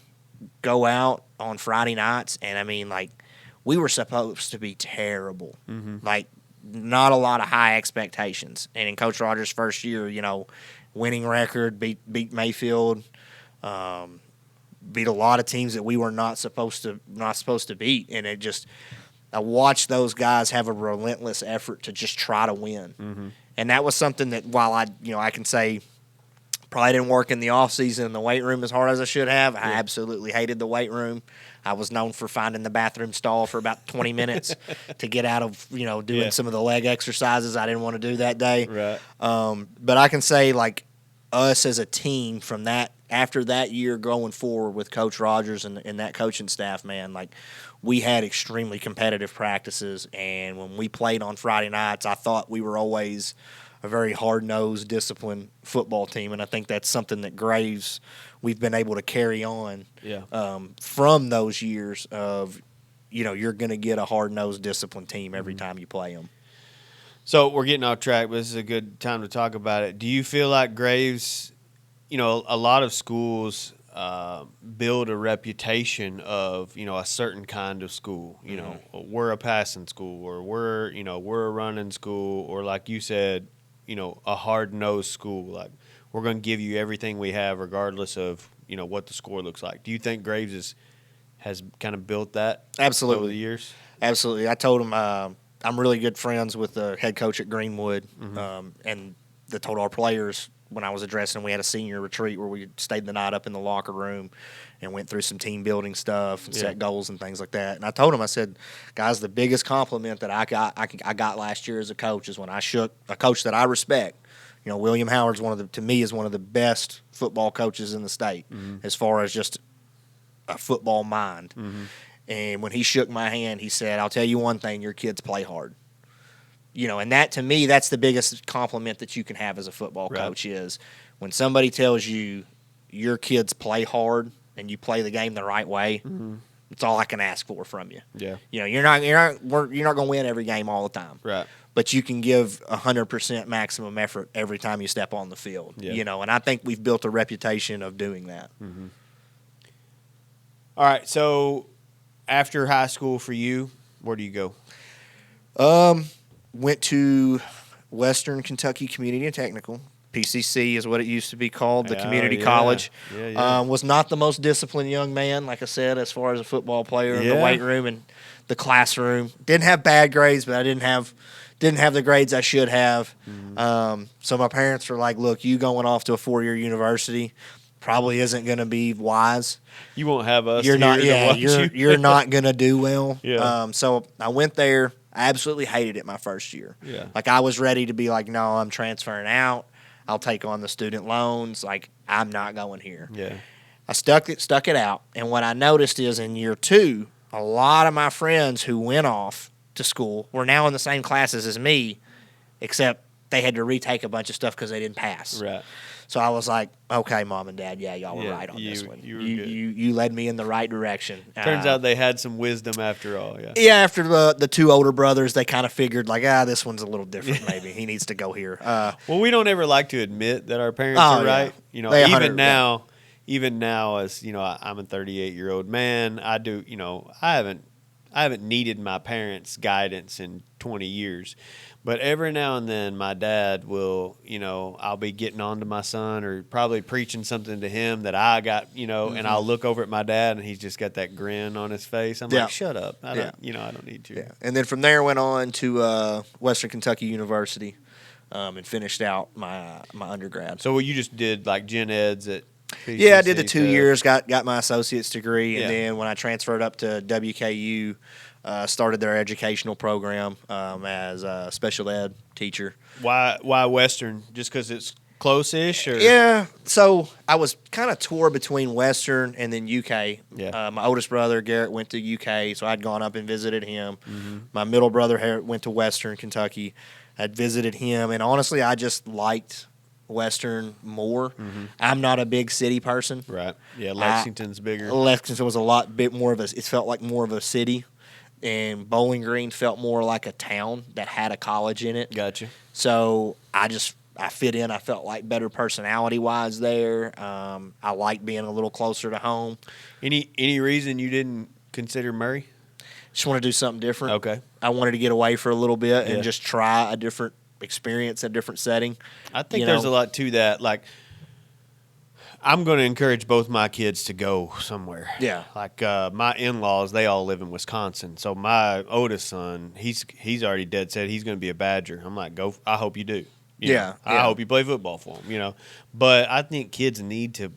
Speaker 2: go out on Friday nights. And I mean, like, we were supposed to be terrible. Like, not a lot of high expectations. And in Coach Rogers' first year, winning record, beat Mayfield, beat a lot of teams that we were not supposed to beat. And I watched those guys have a relentless effort to just try to win. And that was something that, while I can say probably didn't work in the off season in the weight room as hard as I should have. I absolutely hated the weight room. I was known for finding the bathroom stall for about 20 minutes to get out of, doing some of the leg exercises I didn't want to do that day.
Speaker 1: Right.
Speaker 2: But I can say, like, us as a team from that, after that year going forward with Coach Rogers and that coaching staff, man, like, we had extremely competitive practices. And when we played on Friday nights, I thought we were always a very hard-nosed, disciplined football team. And I think that's something that Graves, we've been able to carry on from those years of, you're going to get a hard-nosed, disciplined team every time you play them.
Speaker 1: So we're getting off track, but this is a good time to talk about it. Do you feel like Graves, a lot of schools build a reputation of, a certain kind of school. We're a passing school, or we're a running school, or like you said, a hard-nosed school. Like, we're going to give you everything we have regardless of, what the score looks like. Do you think Graves has kind of built that
Speaker 2: Absolutely.
Speaker 1: over the years?
Speaker 2: Absolutely. I told him I'm really good friends with the head coach at Greenwood, and I told our players when I was addressing, we had a senior retreat where we stayed the night up in the locker room and went through some team building stuff and set goals and things like that. And I told him, I said, guys, the biggest compliment that I got last year as a coach is when I shook a coach that I respect. William Howard's to me is one of the best football coaches in the state as far as just a football mind. And when he shook my hand, he said, I'll tell you one thing, your kids play hard. And that, to me, that's the biggest compliment that you can have as a football coach is when somebody tells you your kids play hard and you play the game the right way. It's all I can ask for from you.
Speaker 1: Yeah.
Speaker 2: You're not going to win every game all the time.
Speaker 1: Right.
Speaker 2: But you can give 100% maximum effort every time you step on the field.
Speaker 1: Yeah.
Speaker 2: And I think we've built a reputation of doing that.
Speaker 1: All right. So after high school for you, where do you go?
Speaker 2: Went to Western Kentucky Community and Technical. PCC is what it used to be called, the community college. Was not the most disciplined young man, like I said, as far as a football player in the weight room and the classroom. Didn't have bad grades, but I didn't have the grades I should have. So my parents were like, look, you going off to a 4-year university probably isn't going to be wise.
Speaker 1: You won't have us.
Speaker 2: You're not. You're not going to do well.
Speaker 1: Yeah.
Speaker 2: So I went there. I absolutely hated it my first year.
Speaker 1: Yeah.
Speaker 2: Like, I was ready to be like, no, I'm transferring out. I'll take on the student loans. Like, I'm not going here.
Speaker 1: Yeah.
Speaker 2: I stuck it out. And what I noticed is in year 2, a lot of my friends who went off to school were now in the same classes as me, except they had to retake a bunch of stuff because they didn't pass.
Speaker 1: Right.
Speaker 2: So I was like, okay, Mom and Dad, y'all were right on this one. You led me in the right direction.
Speaker 1: Turns out they had some wisdom after all. Yeah.
Speaker 2: Yeah, after the 2 older brothers, they kind of figured like, this one's a little different. Maybe he needs to go here.
Speaker 1: Well, we don't ever like to admit that our parents are right. Even now, as I'm a 38-year-old man. I do. I haven't needed my parents' guidance in 20 years. But every now and then, my dad will, I'll be getting on to my son or probably preaching something to him that I got, and I'll look over at my dad and he's just got that grin on his face. I'm like, shut up. I don't need to.
Speaker 2: Yeah. And then from there, went on to Western Kentucky University and finished out my undergrad.
Speaker 1: So you just did like gen eds at PCC?
Speaker 2: Yeah, I did the 2 years, got my associate's degree. And then when I transferred up to WKU, started their educational program as a special ed teacher.
Speaker 1: Why Western? Just because it's close-ish? Or?
Speaker 2: Yeah. So I was kind of tore between Western and then UK.
Speaker 1: Yeah.
Speaker 2: My oldest brother, Garrett, went to UK, so I'd gone up and visited him.
Speaker 1: Mm-hmm.
Speaker 2: My middle brother went to Western Kentucky. I'd visited him, and honestly, I just liked Western more.
Speaker 1: Mm-hmm.
Speaker 2: I'm not a big city person.
Speaker 1: Right. Yeah, Lexington's bigger.
Speaker 2: Lexington was a lot bit more of a. It felt like more of a city, and Bowling Green felt more like a town that had a college in it.
Speaker 1: Gotcha.
Speaker 2: So I fit in. I felt like better personality wise there. I like being a little closer to home.
Speaker 1: Any reason you didn't consider Murray?
Speaker 2: Just want to do something different.
Speaker 1: Okay.
Speaker 2: I wanted to get away for a little bit and just try a different experience, a different setting.
Speaker 1: I think there's a lot to that. Like, I'm going to encourage both my kids to go somewhere.
Speaker 2: Yeah.
Speaker 1: Like my in-laws, they all live in Wisconsin. So my oldest son, he's already dead set. He's going to be a Badger. I'm like, go. I hope you do. You know, I hope you play football for them. You know, but I think kids need to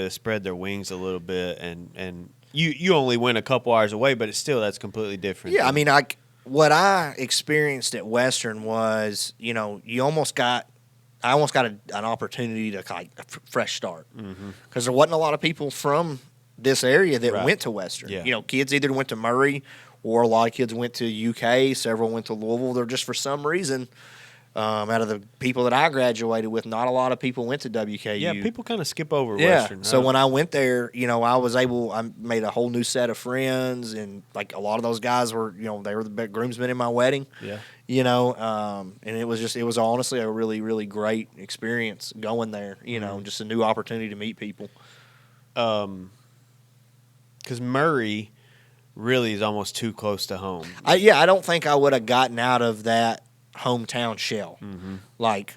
Speaker 1: spread their wings a little bit, and you only went a couple hours away, but it's still that's completely different.
Speaker 2: Yeah, I mean, what I experienced at Western was, I almost got an opportunity to like a fresh start because there wasn't a lot of people from this area that went to Western.
Speaker 1: Yeah.
Speaker 2: Kids either went to Murray or a lot of kids went to UK. Several went to Louisville. They're just for some reason. Out of the people that I graduated with, not a lot of people went to WKU.
Speaker 1: Yeah, people kind of skip over Western.
Speaker 2: So when I went there, I made a whole new set of friends, and like a lot of those guys were, they were the groomsmen in my wedding.
Speaker 1: Yeah.
Speaker 2: And it was honestly a really, really great experience going there. Just a new opportunity to meet people.
Speaker 1: Because Murray really is almost too close to home.
Speaker 2: I don't think I would have gotten out of that hometown shell. Like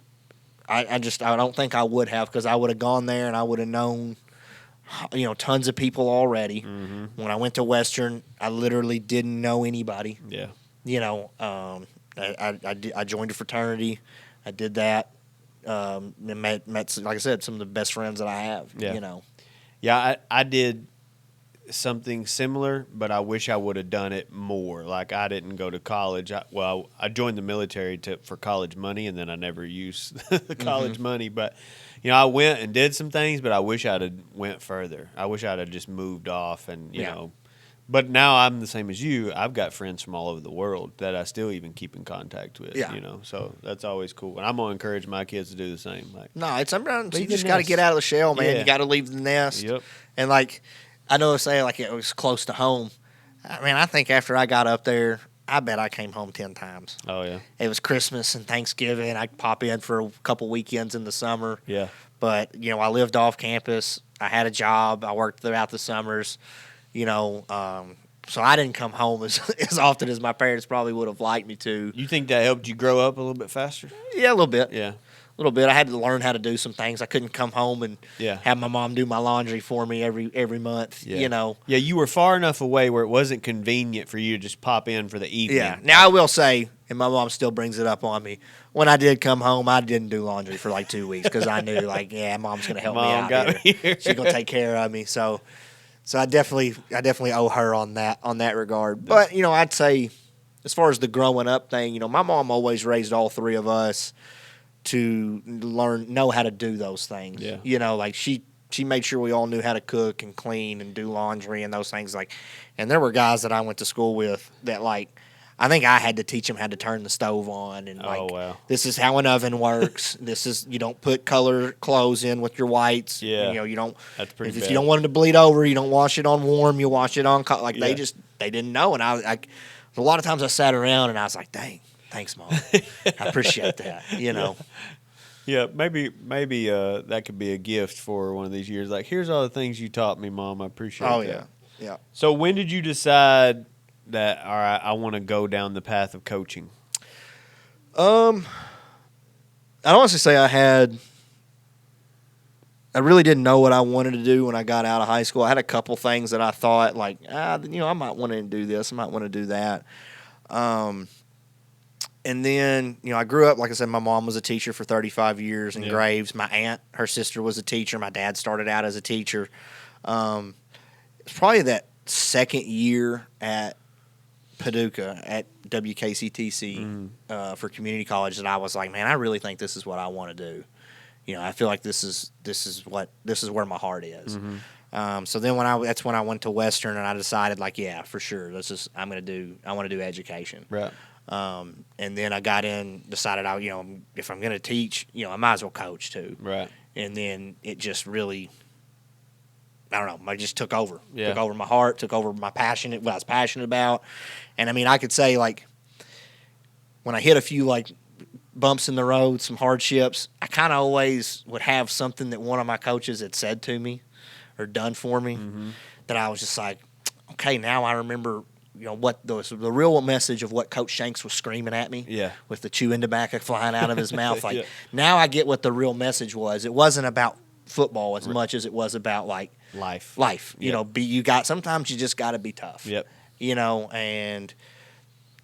Speaker 2: I don't think I would have, because I would have gone there and I would have known tons of people already. When I went to Western, I literally didn't know anybody. I joined a fraternity. I did that, and met like I said, some of the best friends that I have.
Speaker 1: I did something similar, but I wish I would have done it more. Like, I didn't go to college. I joined the military for college money, and then I never used the college money. But, I went and did some things, but I wish I'd have went further. I wish I'd have just moved off and, you know. But now I'm the same as you. I've got friends from all over the world that I still even keep in contact with, So that's always cool. And I'm going to encourage my kids to do the same. Like,
Speaker 2: no, sometimes you just got to get out of the shell, man. You got to leave the nest.
Speaker 1: Yep.
Speaker 2: And, like, I know I say like it was close to home. I mean, I think after I got up there, I bet I came home 10 times.
Speaker 1: Oh, yeah.
Speaker 2: It was Christmas and Thanksgiving. I'd pop in for a couple weekends in the summer.
Speaker 1: Yeah.
Speaker 2: But, I lived off campus. I had a job. I worked throughout the summers, so I didn't come home as often as my parents probably would have liked me to.
Speaker 1: You think that helped you grow up a little bit faster?
Speaker 2: Yeah, a little bit.
Speaker 1: Yeah.
Speaker 2: A little bit. I had to learn how to do some things. I couldn't come home and
Speaker 1: Yeah.
Speaker 2: have my mom do my laundry for me every month.
Speaker 1: Yeah. Yeah, you were far enough away where it wasn't convenient for you to just pop in for the evening.
Speaker 2: Yeah. Now I will say, and my mom still brings it up on me, when I did come home, I didn't do laundry for like 2 weeks because I knew, like, mom's gonna help me out here. She's gonna take care of me. So I definitely owe her on that regard. But I'd say, as far as the growing up thing, my mom always raised all three of us to know how to do those things.
Speaker 1: Yeah.
Speaker 2: Like she made sure we all knew how to cook and clean and do laundry and those things. Like, and there were guys that I went to school with that, like, I think I had to teach them how to turn the stove on and, like,
Speaker 1: oh, wow.
Speaker 2: This is how an oven works. You don't put color clothes in with your whites.
Speaker 1: Yeah.
Speaker 2: You don't.
Speaker 1: That's pretty
Speaker 2: if
Speaker 1: bad.
Speaker 2: you don't want it to bleed over, you don't wash it on warm. You wash it on cold. Like,
Speaker 1: Yeah.
Speaker 2: they didn't know. And I a lot of times I sat around and I was like, dang. Thanks, Mom. I appreciate that.
Speaker 1: Yeah, maybe that could be a gift for one of these years. Like, here's all the things you taught me, Mom. I appreciate that.
Speaker 2: Oh, yeah. Yeah.
Speaker 1: So when did you decide that, all right, I want to go down the path of coaching?
Speaker 2: I'd honestly say I really didn't know what I wanted to do when I got out of high school. I had a couple things that I thought, like, I might want to do this. I might want to do that. And then, I grew up, like I said, my mom was a teacher for 35 years in Graves. My aunt, her sister was a teacher. My dad started out as a teacher. It's probably that second year at Paducah, at WKCTC, for community college, that I was like, man, I really think this is what I want to do. I feel like this is where my heart is. So then that's when I went to Western, and I decided, like, yeah, for sure, I want to do education.
Speaker 1: Right.
Speaker 2: And then I got in, decided if I'm going to teach, I might as well coach too.
Speaker 1: Right.
Speaker 2: And then it just really, I don't know, I just took over.
Speaker 1: Yeah.
Speaker 2: Took over my heart, took over what I was passionate about. And I mean, I could say, like, when I hit a few, like, bumps in the road, some hardships, I kind of always would have something that one of my coaches had said to me or done for me that I was just like, okay, now I remember, what the real message of what Coach Shanks was screaming at me.
Speaker 1: Yeah.
Speaker 2: With the chewing tobacco flying out of his mouth. Like, now I get what the real message was. It wasn't about football as much as it was about, like,
Speaker 1: life.
Speaker 2: Sometimes you just got to be tough.
Speaker 1: Yep.
Speaker 2: And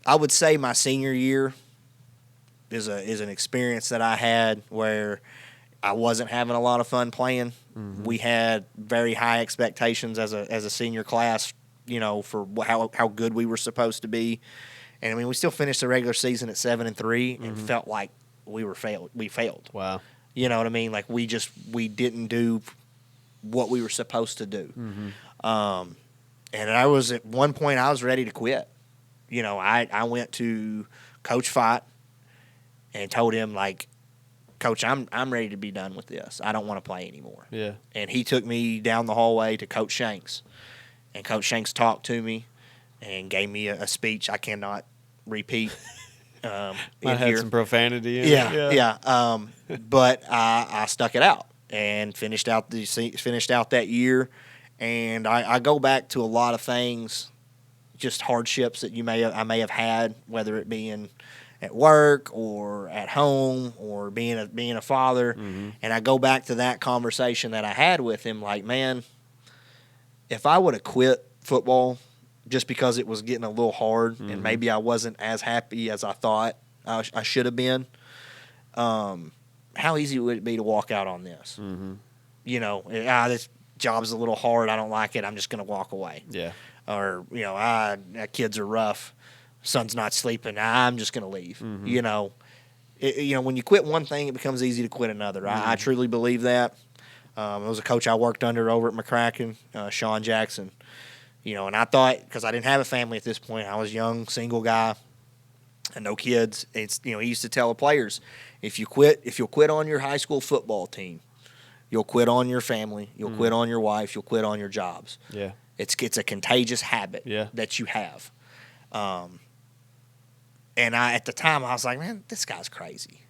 Speaker 2: I would say my senior year is an experience that I had where I wasn't having a lot of fun playing. We had very high expectations as a senior class, for how good we were supposed to be. And I mean, we still finished the regular season at 7-3 and felt like we failed.
Speaker 1: Wow.
Speaker 2: You know what I mean? Like, we didn't do what we were supposed to do. And I was, at one point, I was ready to quit. I went to Coach Fott and told him, like, Coach, I'm ready to be done with this. I don't want to play anymore.
Speaker 1: Yeah.
Speaker 2: And he took me down the hallway to Coach Shanks. And Coach Shanks talked to me and gave me a speech I cannot repeat.
Speaker 1: Might have some profanity in it.
Speaker 2: Yeah. But I stuck it out and finished out that year. And I go back to a lot of things, just hardships that I may have had, whether it be at work or at home or being a father. And I go back to that conversation that I had with him, like, man, if I would have quit football just because it was getting a little hard and maybe I wasn't as happy as I thought I should have been, how easy would it be to walk out on this? This job's a little hard, I don't like it, I'm just going to walk away.
Speaker 1: Yeah.
Speaker 2: Or, kids are rough, son's not sleeping, I'm just going to leave. When you quit one thing, it becomes easy to quit another. I truly believe that. There was a coach I worked under over at McCracken, Sean Jackson. And I thought, because I didn't have a family at this point, I was young, single guy, and no kids. He used to tell the players, if you'll quit on your high school football team, you'll quit on your family, you'll quit on your wife, you'll quit on your jobs.
Speaker 1: Yeah.
Speaker 2: It's a contagious habit that you have. And at the time, I was like, man, this guy's crazy.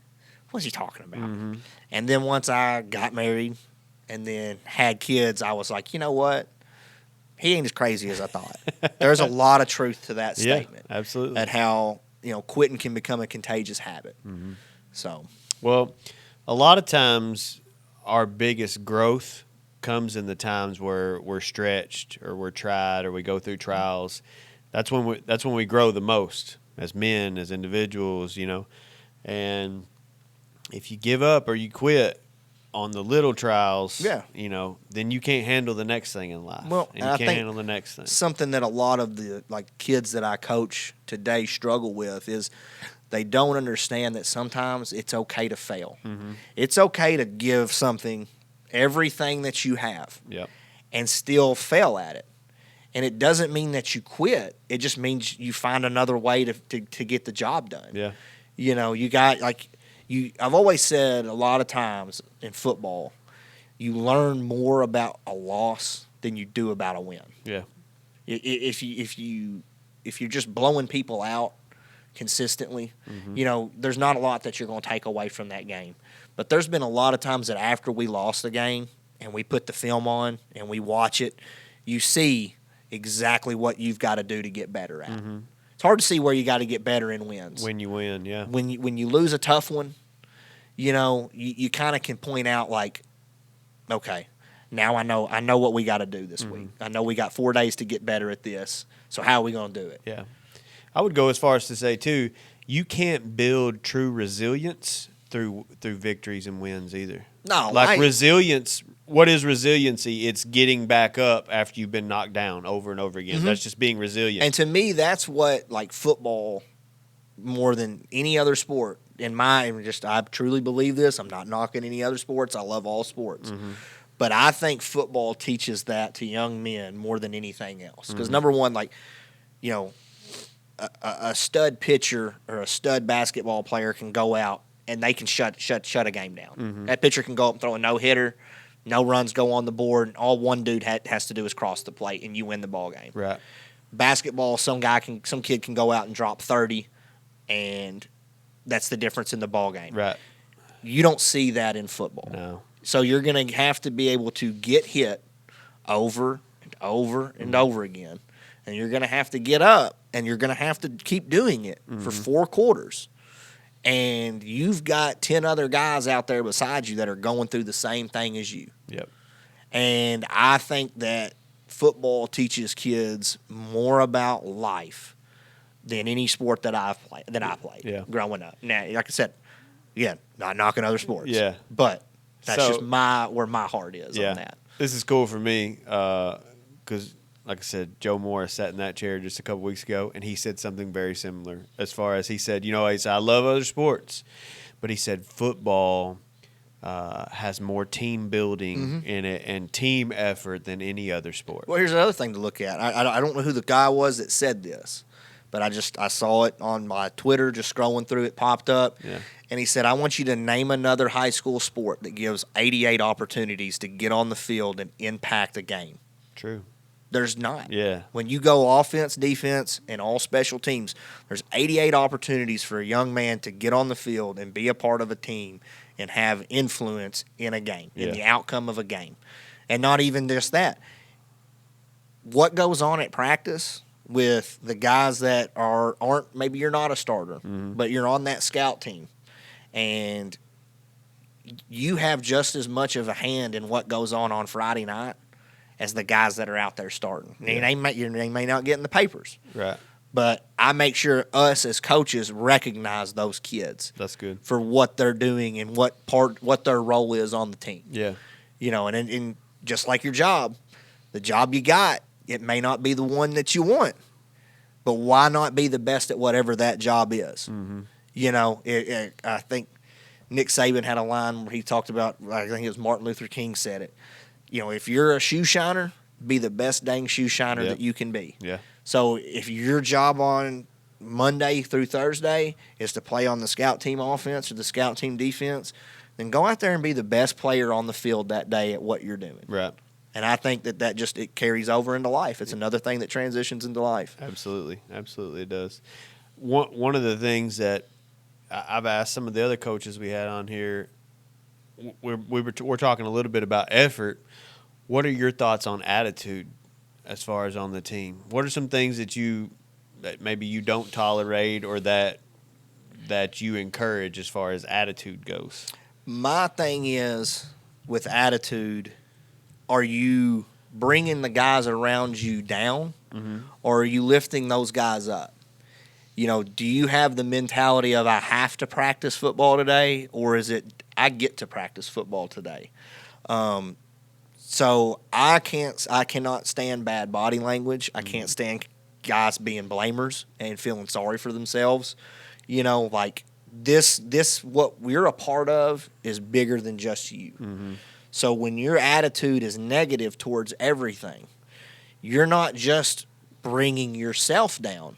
Speaker 2: What's he talking about? And then once I got married and then had kids, I was like, you know what? He ain't as crazy as I thought. There's a lot of truth to that statement.
Speaker 1: Yeah, absolutely.
Speaker 2: And how, quitting can become a contagious habit. So,
Speaker 1: well, a lot of times our biggest growth comes in the times where we're stretched or we're tried or we go through trials. That's when we grow the most as men, as individuals, And if you give up or you quit on the little trials, then you can't handle the next thing in life.
Speaker 2: Well,
Speaker 1: and you can't handle the next thing.
Speaker 2: Something that a lot of the kids that I coach today struggle with is they don't understand that sometimes it's okay to fail. It's okay to give something everything that you have and still fail at it. And it doesn't mean that you quit. It just means you find another way to get the job done.
Speaker 1: Yeah.
Speaker 2: You got, I've always said a lot of times in football, you learn more about a loss than you do about a win.
Speaker 1: Yeah.
Speaker 2: If you're just blowing people out consistently, there's not a lot that you're going to take away from that game. But there's been a lot of times that after we lost the game and we put the film on and we watch it, you see exactly what you've got to do to get better at. It's hard to see where you got to get better in wins.
Speaker 1: When you win, yeah.
Speaker 2: When you lose a tough one, you kind of can point out, like, okay, now I know what we got to do this week. I know we got 4 days to get better at this. So how are we going to do it?
Speaker 1: Yeah. I would go as far as to say, too, you can't build true resilience through victories and wins either.
Speaker 2: No.
Speaker 1: Resilience, what is resiliency? It's getting back up after you've been knocked down over and over again. That's just being resilient.
Speaker 2: And to me, that's what, football more than any other sport, I truly believe this. I'm not knocking any other sports. I love all sports. Mm-hmm. But I think football teaches that to young men more than anything else. Because, number one, like, you know, a stud pitcher or a stud basketball player can go out and they can shut a game down. Mm-hmm. That pitcher can go up and throw a no-hitter, no runs go on the board, and all one dude has to do is cross the plate, and you win the ball game.
Speaker 1: Right.
Speaker 2: Basketball, some kid can go out and drop 30, and that's the difference in the ball game.
Speaker 1: Right.
Speaker 2: You don't see that in football.
Speaker 1: No.
Speaker 2: So you're going to have to be able to get hit over and over and over again, and you're going to have to get up, and you're going to have to keep doing it for 4 quarters. And you've got 10 other guys out there beside you that are going through the same thing as you.
Speaker 1: Yep.
Speaker 2: And I think that football teaches kids more about life than any sport that I played growing up. Now, like I said, again, not knocking other sports.
Speaker 1: Yeah.
Speaker 2: But that's just where my heart is on that.
Speaker 1: This is cool for me because, like I said, Joe Morris sat in that chair just a couple weeks ago, and he said something very similar as far as he said, he said, I love other sports, but he said football has more team building in it and team effort than any other sport.
Speaker 2: Well, here's another thing to look at. I don't know who the guy was that said this, but I saw it on my Twitter, just scrolling through it, popped up. Yeah. And he said, I want you to name another high school sport that gives 88 opportunities to get on the field and impact a game.
Speaker 1: True.
Speaker 2: There's not.
Speaker 1: Yeah.
Speaker 2: When you go offense, defense, and all special teams, there's 88 opportunities for a young man to get on the field and be a part of a team and have influence in a game, in the outcome of a game. And not even just that. What goes on at practice with the guys that aren't, maybe you're not a starter, but you're on that scout team, and you have just as much of a hand in what goes on Friday night as the guys that are out there starting. Yeah. They may not get in the papers.
Speaker 1: Right.
Speaker 2: But I make sure us as coaches recognize those kids.
Speaker 1: That's good.
Speaker 2: For what they're doing and what their role is on the team.
Speaker 1: Yeah.
Speaker 2: And just like your job, the job you got, it may not be the one that you want, but why not be the best at whatever that job is? Mm-hmm. I think Nick Saban had a line where he talked about, I think it was Martin Luther King said it, if you're a shoe shiner, be the best dang shoe shiner that you can be.
Speaker 1: Yeah.
Speaker 2: So if your job on Monday through Thursday is to play on the scout team offense or the scout team defense, then go out there and be the best player on the field that day at what you're doing.
Speaker 1: Right.
Speaker 2: And I think that just it carries over into life. It's another thing that transitions into life.
Speaker 1: Absolutely. Absolutely it does. One of the things that I've asked some of the other coaches we had on here, we're talking a little bit about effort. What are your thoughts on attitude as far as on the team? What are some things that maybe you don't tolerate or that you encourage as far as attitude goes?
Speaker 2: My thing is, with attitude, are you bringing the guys around you down, or are you lifting those guys up? Do you have the mentality of I have to practice football today, or is it I get to practice football today? So I cannot stand bad body language. I can't stand guys being blamers and feeling sorry for themselves. Like this what we're a part of is bigger than just you. Mm-hmm. So when your attitude is negative towards everything, you're not just bringing yourself down.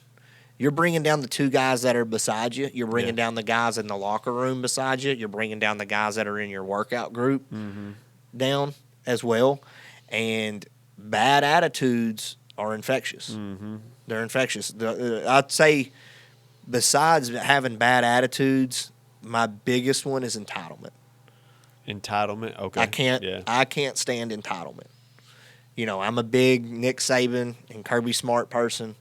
Speaker 2: You're bringing down the 2 guys that are beside you. You're bringing down the guys in the locker room beside you. You're bringing down the guys that are in your workout group down as well. And bad attitudes are infectious. Mm-hmm. They're infectious. I'd say besides having bad attitudes, my biggest one is entitlement.
Speaker 1: Entitlement? Okay.
Speaker 2: I can't stand entitlement. I'm a big Nick Saban and Kirby Smart person.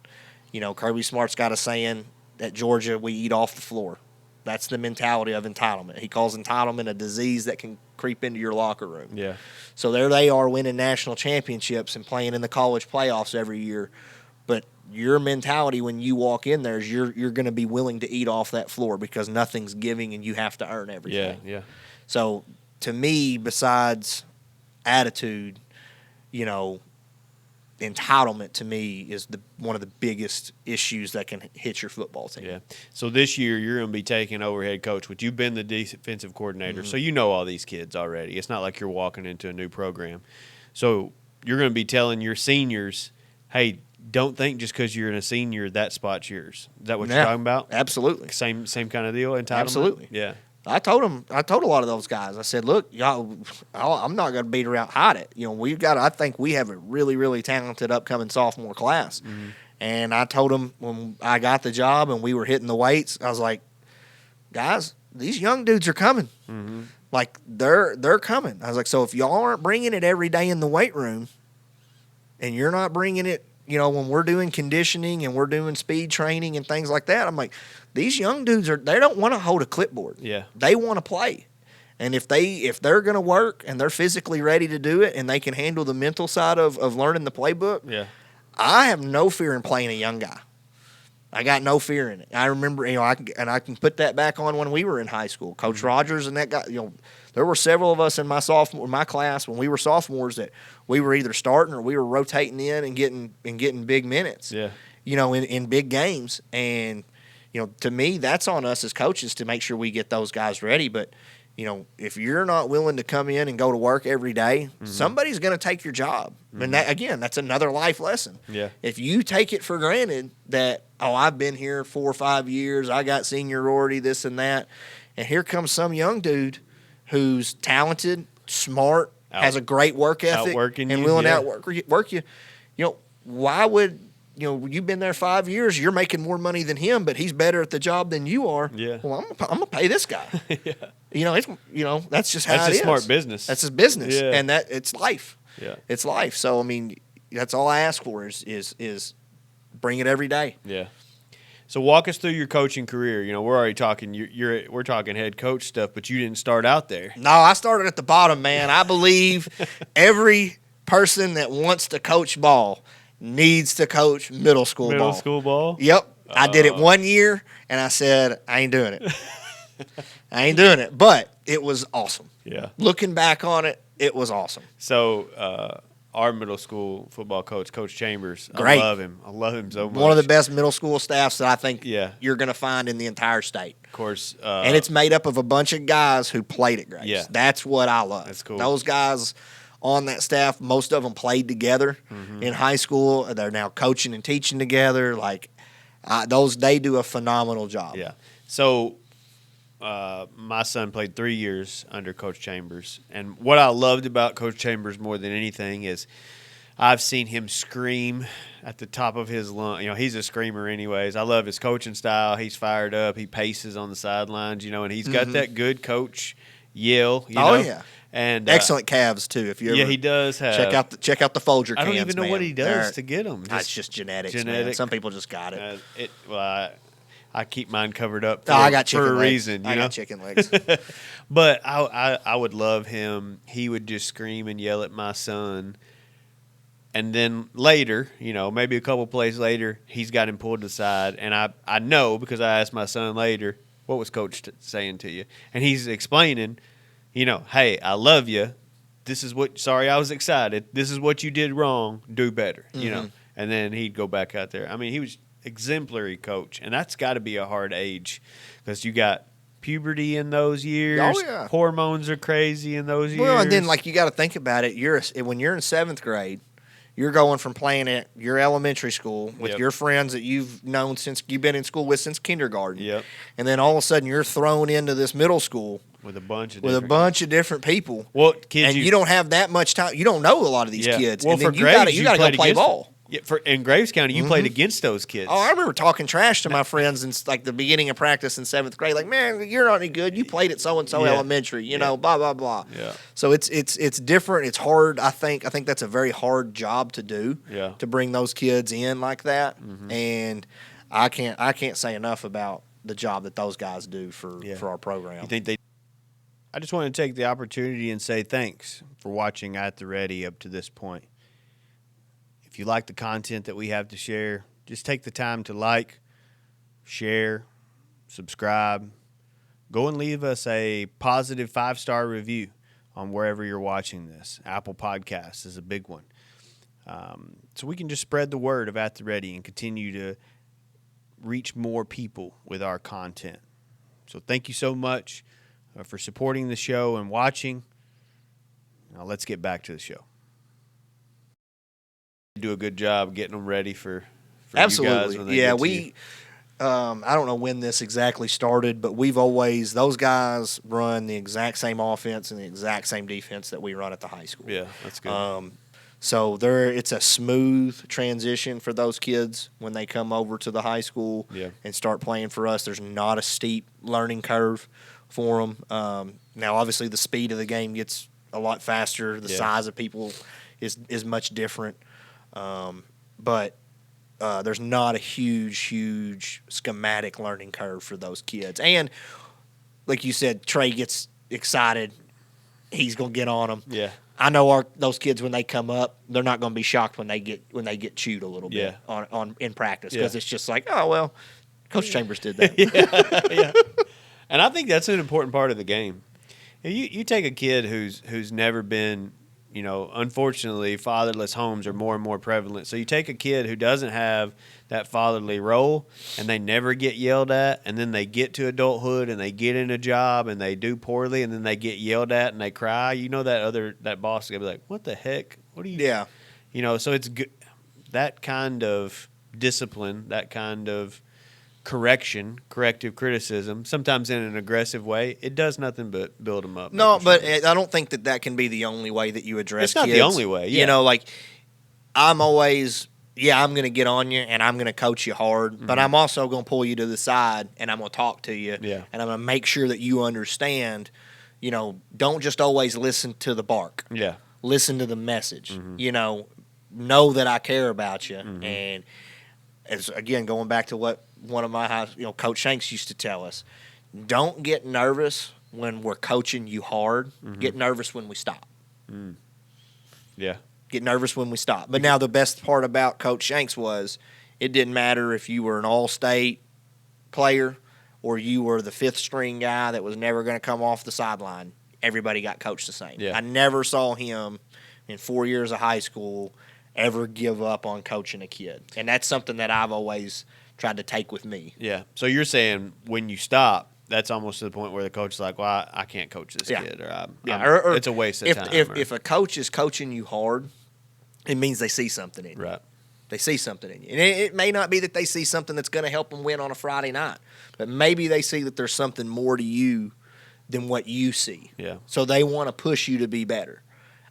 Speaker 2: Kirby Smart's got a saying, at Georgia, we eat off the floor. That's the mentality of entitlement. He calls entitlement a disease that can creep into your locker room.
Speaker 1: Yeah.
Speaker 2: So there they are winning national championships and playing in the college playoffs every year. But your mentality when you walk in there is you're going to be willing to eat off that floor because nothing's giving and you have to earn everything.
Speaker 1: Yeah.
Speaker 2: So to me, besides attitude, entitlement to me is one of the biggest issues that can hit your football team.
Speaker 1: Yeah. So this year you're going to be taking over head coach, which you've been the defensive coordinator, so you know all these kids already. It's not like you're walking into a new program. So you're going to be telling your seniors, hey, don't think just because you're a senior that spot's yours. Is that what you're talking about?
Speaker 2: Absolutely.
Speaker 1: Same kind of deal, entitlement?
Speaker 2: Absolutely.
Speaker 1: Yeah.
Speaker 2: I told a lot of those guys, I said, look, y'all, I'm not going to beat around, hide it. I think we have a really, really talented upcoming sophomore class. Mm-hmm. And I told them when I got the job and we were hitting the weights, I was like, guys, these young dudes are coming. Mm-hmm. Like, they're coming. I was like, so if y'all aren't bringing it every day in the weight room and you're not bringing it, when we're doing conditioning and we're doing speed training and things like that, I'm like, these young dudes they don't want to hold a clipboard.
Speaker 1: Yeah.
Speaker 2: They want to play. And if they're going to work and they're physically ready to do it and they can handle the mental side of learning the playbook,
Speaker 1: yeah,
Speaker 2: I have no fear in playing a young guy. I got no fear in it. I remember, I can put that back on when we were in high school. Coach Rogers and that guy, there were several of us in my class when we were sophomores that we were either starting or we were rotating in and getting big minutes.
Speaker 1: Yeah.
Speaker 2: In big games. And to me, that's on us as coaches to make sure we get those guys ready. But if you're not willing to come in and go to work every day, somebody's going to take your job. And that's another life lesson.
Speaker 1: Yeah.
Speaker 2: If you take it for granted that, I've been here 4 or 5 years, I got seniority, this and that, and here comes some young dude who's talented, smart, has a great work ethic, and willing to outwork you. Why would you've been there 5 years, you're making more money than him, but he's better at the job than you are.
Speaker 1: Yeah.
Speaker 2: Well, I'm gonna pay this guy. Yeah. That's just how it is.
Speaker 1: That's a smart business.
Speaker 2: That's his business.
Speaker 1: Yeah.
Speaker 2: And it's life.
Speaker 1: Yeah.
Speaker 2: It's life. So that's all I ask for is bring it every day.
Speaker 1: Yeah. So walk us through your coaching career. We're already talking. We're talking head coach stuff, but you didn't start out there.
Speaker 2: No, I started at the bottom, man. I believe every person that wants to coach ball needs to coach middle school ball.
Speaker 1: Middle school ball?
Speaker 2: Yep. I did it 1 year, and I said, I ain't doing it. I ain't doing it. But it was awesome.
Speaker 1: Yeah.
Speaker 2: Looking back on it, it was awesome.
Speaker 1: So our middle school football coach, Coach Chambers,
Speaker 2: great.
Speaker 1: I love him. I love him so much.
Speaker 2: One of the best middle school staffs that I think
Speaker 1: you're
Speaker 2: going to find in the entire state.
Speaker 1: Of course.
Speaker 2: And it's made up of a bunch of guys who played at Grace.
Speaker 1: Yeah.
Speaker 2: That's what I love.
Speaker 1: That's cool.
Speaker 2: Those guys on that staff, most of them played together in high school. They're now coaching and teaching together. They do a phenomenal job.
Speaker 1: Yeah. So my son played 3 years under Coach Chambers. And what I loved about Coach Chambers more than anything is I've seen him scream at the top of his lungs. He's a screamer anyways. I love his coaching style. He's fired up. He paces on the sidelines, and he's got that good coach yell.
Speaker 2: Yeah.
Speaker 1: And
Speaker 2: excellent calves too. If you ever
Speaker 1: he does have
Speaker 2: check out the Folger cans.
Speaker 1: I don't even know what he does to get them.
Speaker 2: It's just genetics. Man. Some people just got it.
Speaker 1: I keep mine covered up
Speaker 2: I got
Speaker 1: for a
Speaker 2: legs.
Speaker 1: reason.
Speaker 2: I got chicken legs.
Speaker 1: But I would love him. He would just scream and yell at my son. And then later, maybe a couple plays later, he's got him pulled aside. And I know because I asked my son later, what was Coach saying to you? And he's explaining, hey, I love you. Sorry, I was excited. This is what you did wrong. Do better, And then he'd go back out there. He was exemplary coach, and that's got to be a hard age because you got puberty in those years.
Speaker 2: Oh, yeah.
Speaker 1: Hormones are crazy in those years.
Speaker 2: Well, and then you got to think about it. When you're in 7th grade, you're going from playing at your elementary school with your friends that you've known since you've been in school with since kindergarten.
Speaker 1: Yep.
Speaker 2: And then all of a sudden you're thrown into this middle school
Speaker 1: with a bunch of
Speaker 2: different people.
Speaker 1: Well, kids,
Speaker 2: you don't have that much time. You don't know a lot of these kids.
Speaker 1: Well,
Speaker 2: and then
Speaker 1: you got to
Speaker 2: go play ball.
Speaker 1: Yeah, in Graves County, you played against those kids.
Speaker 2: Oh, I remember talking trash to my friends in the beginning of practice in 7th grade. Like, man, you're not any good. You played at so and so elementary. Blah blah blah.
Speaker 1: Yeah.
Speaker 2: So it's different. It's hard. I think that's a very hard job to do.
Speaker 1: Yeah.
Speaker 2: To bring those kids in like that, and I can't say enough about the job that those guys do for our program.
Speaker 1: You think I just want to take the opportunity and say thanks for watching At the Ready up to this point. If you like the content that we have to share, just take the time to like, share, subscribe. Go and leave us a positive 5-star review on wherever you're watching this. Apple Podcasts is a big one. so we can just spread the word of At the Ready and continue to reach more people with our content. So thank you so much for supporting the show and watching. Now let's get back to the show. Do a good job getting them ready for
Speaker 2: Absolutely.
Speaker 1: You guys when they get to you.
Speaker 2: I don't know when this exactly started, but those guys run the exact same offense and the exact same defense that we run at the high school.
Speaker 1: Yeah, that's good.
Speaker 2: So it's a smooth transition for those kids when they come over to the high school and start playing for us. There's not a steep learning curve for them. Now, obviously, the speed of the game gets a lot faster. The size of people is much different. But there's not a huge schematic learning curve for those kids. And like you said, Trey gets excited. He's going to get on them.
Speaker 1: Yeah.
Speaker 2: I know those kids when they come up, they're not going to be shocked when they get chewed a little bit in practice because it's just like, oh well, Coach Chambers did that.
Speaker 1: yeah. And I think that's an important part of the game. You take a kid who's never been, unfortunately, fatherless homes are more and more prevalent. So you take a kid who doesn't have that fatherly role and they never get yelled at, and then they get to adulthood and they get in a job and they do poorly and then they get yelled at and they cry. That boss is going to be like, what the heck? What are you?
Speaker 2: Yeah.
Speaker 1: So it's good. That kind of discipline, that kind of corrective criticism, sometimes in an aggressive way, it does nothing but build them up.
Speaker 2: No, but I don't think that can be the only way that you address kids.
Speaker 1: It's not the only way, yeah.
Speaker 2: I'm always, I'm going to get on you and I'm going to coach you hard, but I'm also going to pull you to the side and I'm going to talk to you and I'm going to make sure that you understand, don't just always listen to the bark.
Speaker 1: Yeah.
Speaker 2: Listen to the message. Know that I care about you. And as again, going back to what one of my Coach Shanks used to tell us, don't get nervous when we're coaching you hard. Get nervous when we stop.
Speaker 1: Yeah.
Speaker 2: Get nervous when we stop. But now the best part about Coach Shanks was it didn't matter if you were an all-state player or you were the fifth-string guy that was never going to come off the sideline. Everybody got coached the same.
Speaker 1: Yeah.
Speaker 2: I never saw him in 4 years of high school ever give up on coaching a kid. And that's something that I've always tried to take with me.
Speaker 1: Yeah. So you're saying when you stop, that's almost to the point where the coach is like, well, I can't coach this kid. Or it's a waste of time.
Speaker 2: If a coach is coaching you hard, it means they see something in you.
Speaker 1: Right.
Speaker 2: They see something in you. And it may not be that they see something that's going to help them win on a Friday night, but maybe they see that there's something more to you than what you see.
Speaker 1: Yeah.
Speaker 2: So they want to push you to be better.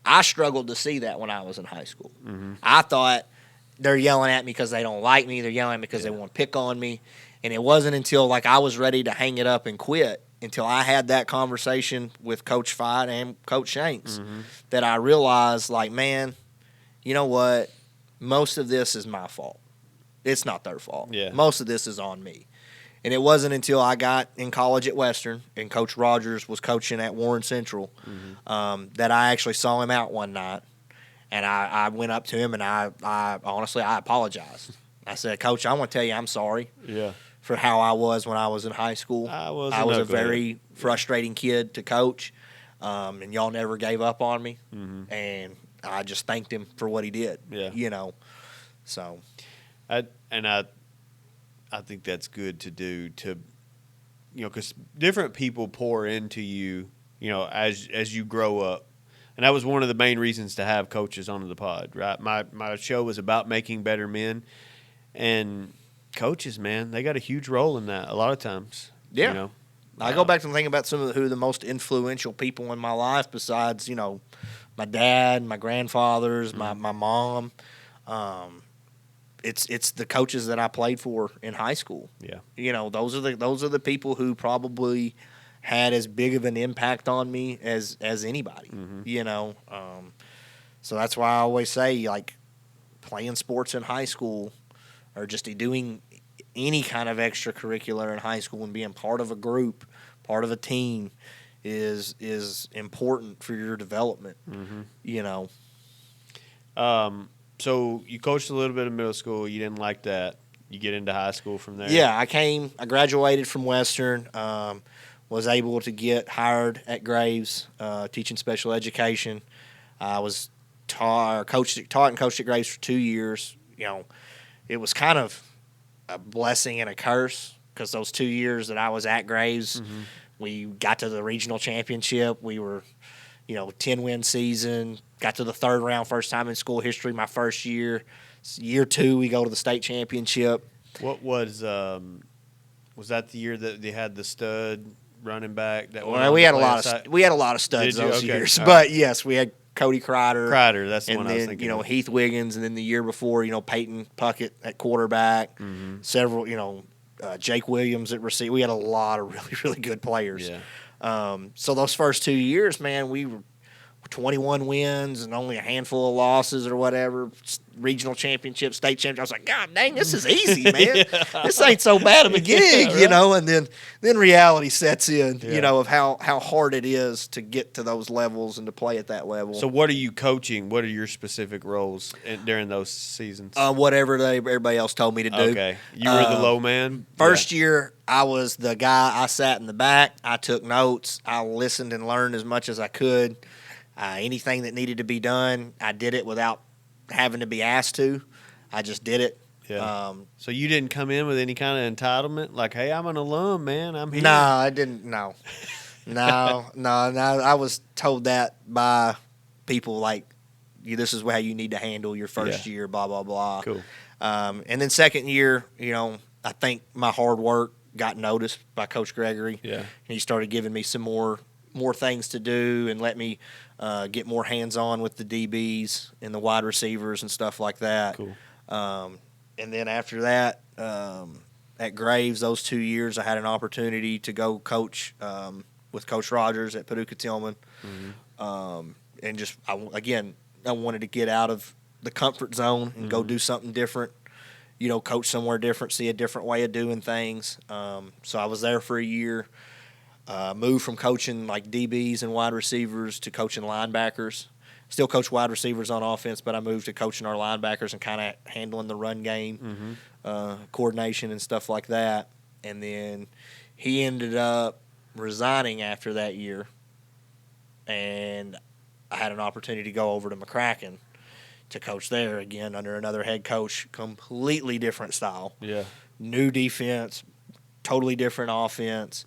Speaker 2: I struggled to see that when I was in high school. I thought they're yelling at me because they don't like me. They're yelling at me because they want to pick on me. And it wasn't until I was ready to hang it up and quit until I had that conversation with Coach Fight and Coach Shanks that I realized, man, you know what? Most of this is my fault. It's not their fault.
Speaker 1: Yeah.
Speaker 2: Most of this is on me. And it wasn't until I got in college at Western and Coach Rogers was coaching at Warren Central that I actually saw him out one night. And I went up to him and I honestly apologized. I said, Coach, I want to tell you I'm sorry for how I was when I was in high school. I was a very frustrating kid to coach, and y'all never gave up on me. And I just thanked him for what he did.
Speaker 1: Yeah.
Speaker 2: So.
Speaker 1: I think that's good to do because different people pour into you, as you grow up. And that was one of the main reasons to have coaches onto the pod, right? My show was about making better men. And coaches, man, they got a huge role in that a lot of times.
Speaker 2: Yeah. I go back to thinking about who the most influential people in my life besides, my dad, my grandfathers, my mom. It's the coaches that I played for in high school.
Speaker 1: Yeah.
Speaker 2: Those are the people who probably had as big of an impact on me as anybody. So that's why I always say playing sports in high school or just doing any kind of extracurricular in high school and being part of a group, part of a team is important for your development.
Speaker 1: So you coached a little bit of middle school. You didn't like that. You get into high school from there?
Speaker 2: Yeah, I graduated from Western, was able to get hired at Graves, teaching special education. I was taught and coached at Graves for 2 years. It was kind of a blessing and a curse because those 2 years that I was at Graves, we got to the regional championship. We were, 10-win season. Got to the third round, first time in school history. My first year. Year 2, we go to the state championship.
Speaker 1: What was that the year that they had the stud running back?
Speaker 2: We had a lot of studs those years, but yes, we had Cody Crider.
Speaker 1: That's the one I was thinking.
Speaker 2: And then, Heath Wiggins, and then the year before, Peyton Puckett at quarterback. Several, Jake Williams at receiver. We had a lot of really, really good players.
Speaker 1: Yeah.
Speaker 2: So those first 2 years, man, we were 21 wins and only a handful of losses or whatever. Regional championship, state championship. I was like, God dang, this is easy, man. This ain't so bad of a gig, right. And then reality sets in, of how hard it is to get to those levels and to play at that level.
Speaker 1: So what are you coaching? What are your specific roles during those seasons?
Speaker 2: Whatever everybody else told me to do.
Speaker 1: Okay. You were the low man?
Speaker 2: First year, I was the guy. I sat in the back. I took notes. I listened and learned as much as I could. Anything that needed to be done, I did it without having to be asked to. I just did it.
Speaker 1: Yeah. So you didn't come in with any kind of entitlement, like, "Hey, I'm an alum, man. I'm here."
Speaker 2: No, I didn't. No. I was told that by people like, "This is how you need to handle your first year." Blah blah blah.
Speaker 1: Cool.
Speaker 2: And then second year, I think my hard work got noticed by Coach Gregory.
Speaker 1: Yeah.
Speaker 2: And he started giving me some more things to do and let me get more hands-on with the DBs and the wide receivers and stuff like that.
Speaker 1: Cool.
Speaker 2: And then after that, at Graves, those 2 years, I had an opportunity to go coach with Coach Rogers at Paducah Tillman. And just, I wanted to get out of the comfort zone and go do something different, coach somewhere different, see a different way of doing things. So I was there for a year. Moved from coaching like DBs and wide receivers to coaching linebackers. Still coach wide receivers on offense, but I moved to coaching our linebackers and kind of handling the run game, coordination and stuff like that. And then he ended up resigning after that year, and I had an opportunity to go over to McCracken to coach there again under another head coach, completely different style.
Speaker 1: Yeah.
Speaker 2: New defense, totally different offense.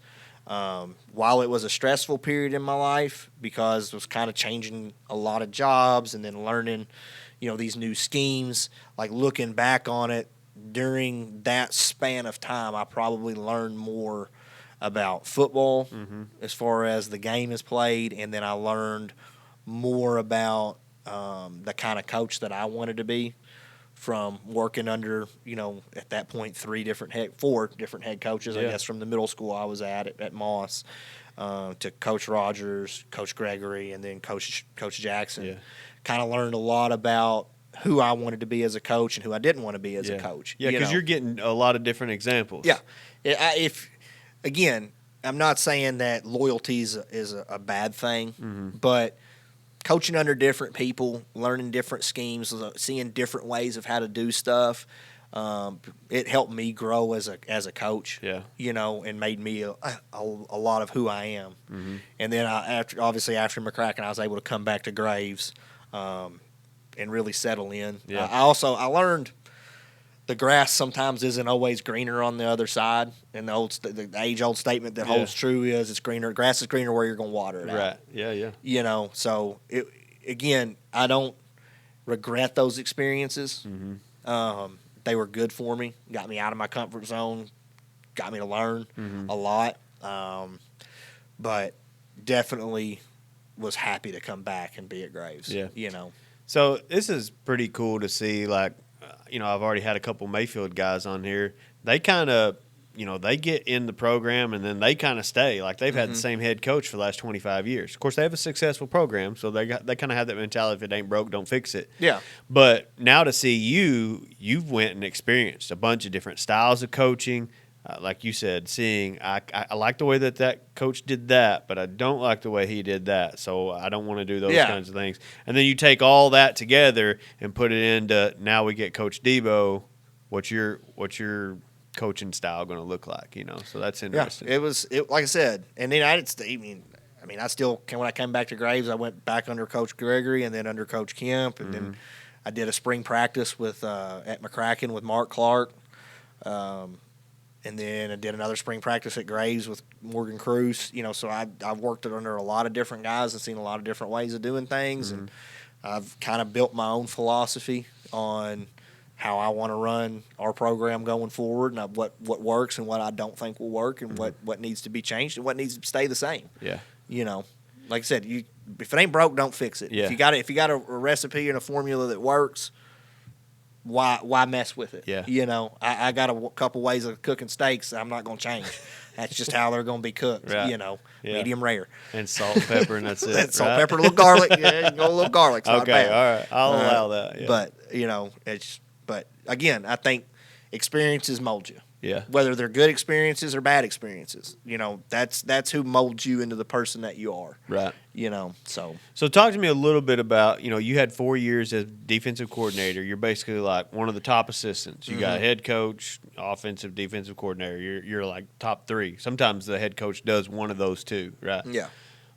Speaker 2: While it was a stressful period in my life because I was kind of changing a lot of jobs and then learning, these new schemes, like looking back on it during that span of time, I probably learned more about football as far as the game is played. And then I learned more about the kind of coach that I wanted to be from working under, at that point, 4 different head coaches, I guess, from the middle school I was at Moss, to Coach Rogers, Coach Gregory, and then Coach Jackson. Yeah. Kind of learned a lot about who I wanted to be as a coach and who I didn't want to be as a coach.
Speaker 1: Yeah, because you're getting a lot of different examples.
Speaker 2: Yeah. Again, I'm not saying that loyalty is a bad thing, but coaching under different people, learning different schemes, seeing different ways of how to do stuff, it helped me grow as a coach.
Speaker 1: Yeah.
Speaker 2: And made me a lot of who I am. And then after McCracken, I was able to come back to Graves, and really settle in.
Speaker 1: Yeah.
Speaker 2: I learned the grass sometimes isn't always greener on the other side, and the age-old statement that holds true is it's greener. Grass is greener where you're going to water it out.
Speaker 1: Right. Yeah.
Speaker 2: So I don't regret those experiences. They were good for me. Got me out of my comfort zone. Got me to learn a lot. But definitely was happy to come back and be at Graves.
Speaker 1: Yeah.
Speaker 2: So
Speaker 1: this is pretty cool to see. Like, I've already had a couple Mayfield guys on here. They kind of, they get in the program and then they kind of stay. Like, they've had the same head coach for the last 25 years. Of course, they have a successful program, so they kind of have that mentality: if it ain't broke, don't fix it.
Speaker 2: Yeah.
Speaker 1: But now to see you've went and experienced a bunch of different styles of coaching. Like you said, I like the way that coach did that, but I don't like the way he did that, so I don't want to do those kinds of things. And then you take all that together and put it into, now we get Coach Debo. What's your coaching style going to look like? So that's interesting.
Speaker 2: Yeah, it like I said, in the United States, I mean, when I came back to Graves, I went back under Coach Gregory and then under Coach Kemp, and then I did a spring practice at McCracken with Mark Clark, and then I did another spring practice at Graves with Morgan Cruz. So I've worked under a lot of different guys and seen a lot of different ways of doing things, and I've kind of built my own philosophy on how I want to run our program going forward, and what works and what I don't think will work, and what needs to be changed and what needs to stay the same.
Speaker 1: Yeah.
Speaker 2: Like I said, if it ain't broke, don't fix it.
Speaker 1: Yeah.
Speaker 2: If you got a recipe and a formula that works, why mess with it?
Speaker 1: Yeah.
Speaker 2: I got a couple ways of cooking steaks I'm not going to change. That's just how they're going to be cooked.
Speaker 1: Right.
Speaker 2: Medium rare.
Speaker 1: And salt and pepper, and that's it.
Speaker 2: Salt, pepper, a little garlic. Yeah, you go a little garlic. It's not
Speaker 1: okay,
Speaker 2: bad.
Speaker 1: all right. I'll allow that. Yeah.
Speaker 2: But again, I think experiences mold you.
Speaker 1: Yeah.
Speaker 2: Whether they're good experiences or bad experiences, that's who molds you into the person that you are.
Speaker 1: Right.
Speaker 2: So
Speaker 1: talk to me a little bit about, you had 4 years as defensive coordinator. You're basically like one of the top assistants. You got head coach, offensive, defensive coordinator. You're like top three. Sometimes the head coach does one of those two, right?
Speaker 2: Yeah.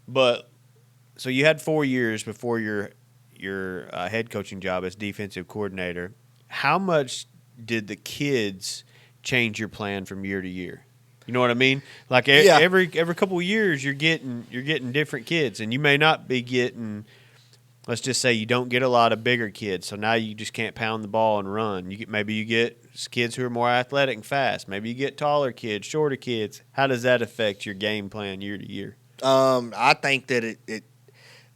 Speaker 1: But so you had 4 years before your head coaching job as defensive coordinator. How much did the kids change your plan from year to year? You know what I mean? Like every couple of years, you're getting different kids, and you may not be getting. Let's just say you don't get a lot of bigger kids, so now you just can't pound the ball and run. Maybe you get kids who are more athletic and fast. Maybe you get taller kids, shorter kids. How does that affect your game plan year to year?
Speaker 2: I think that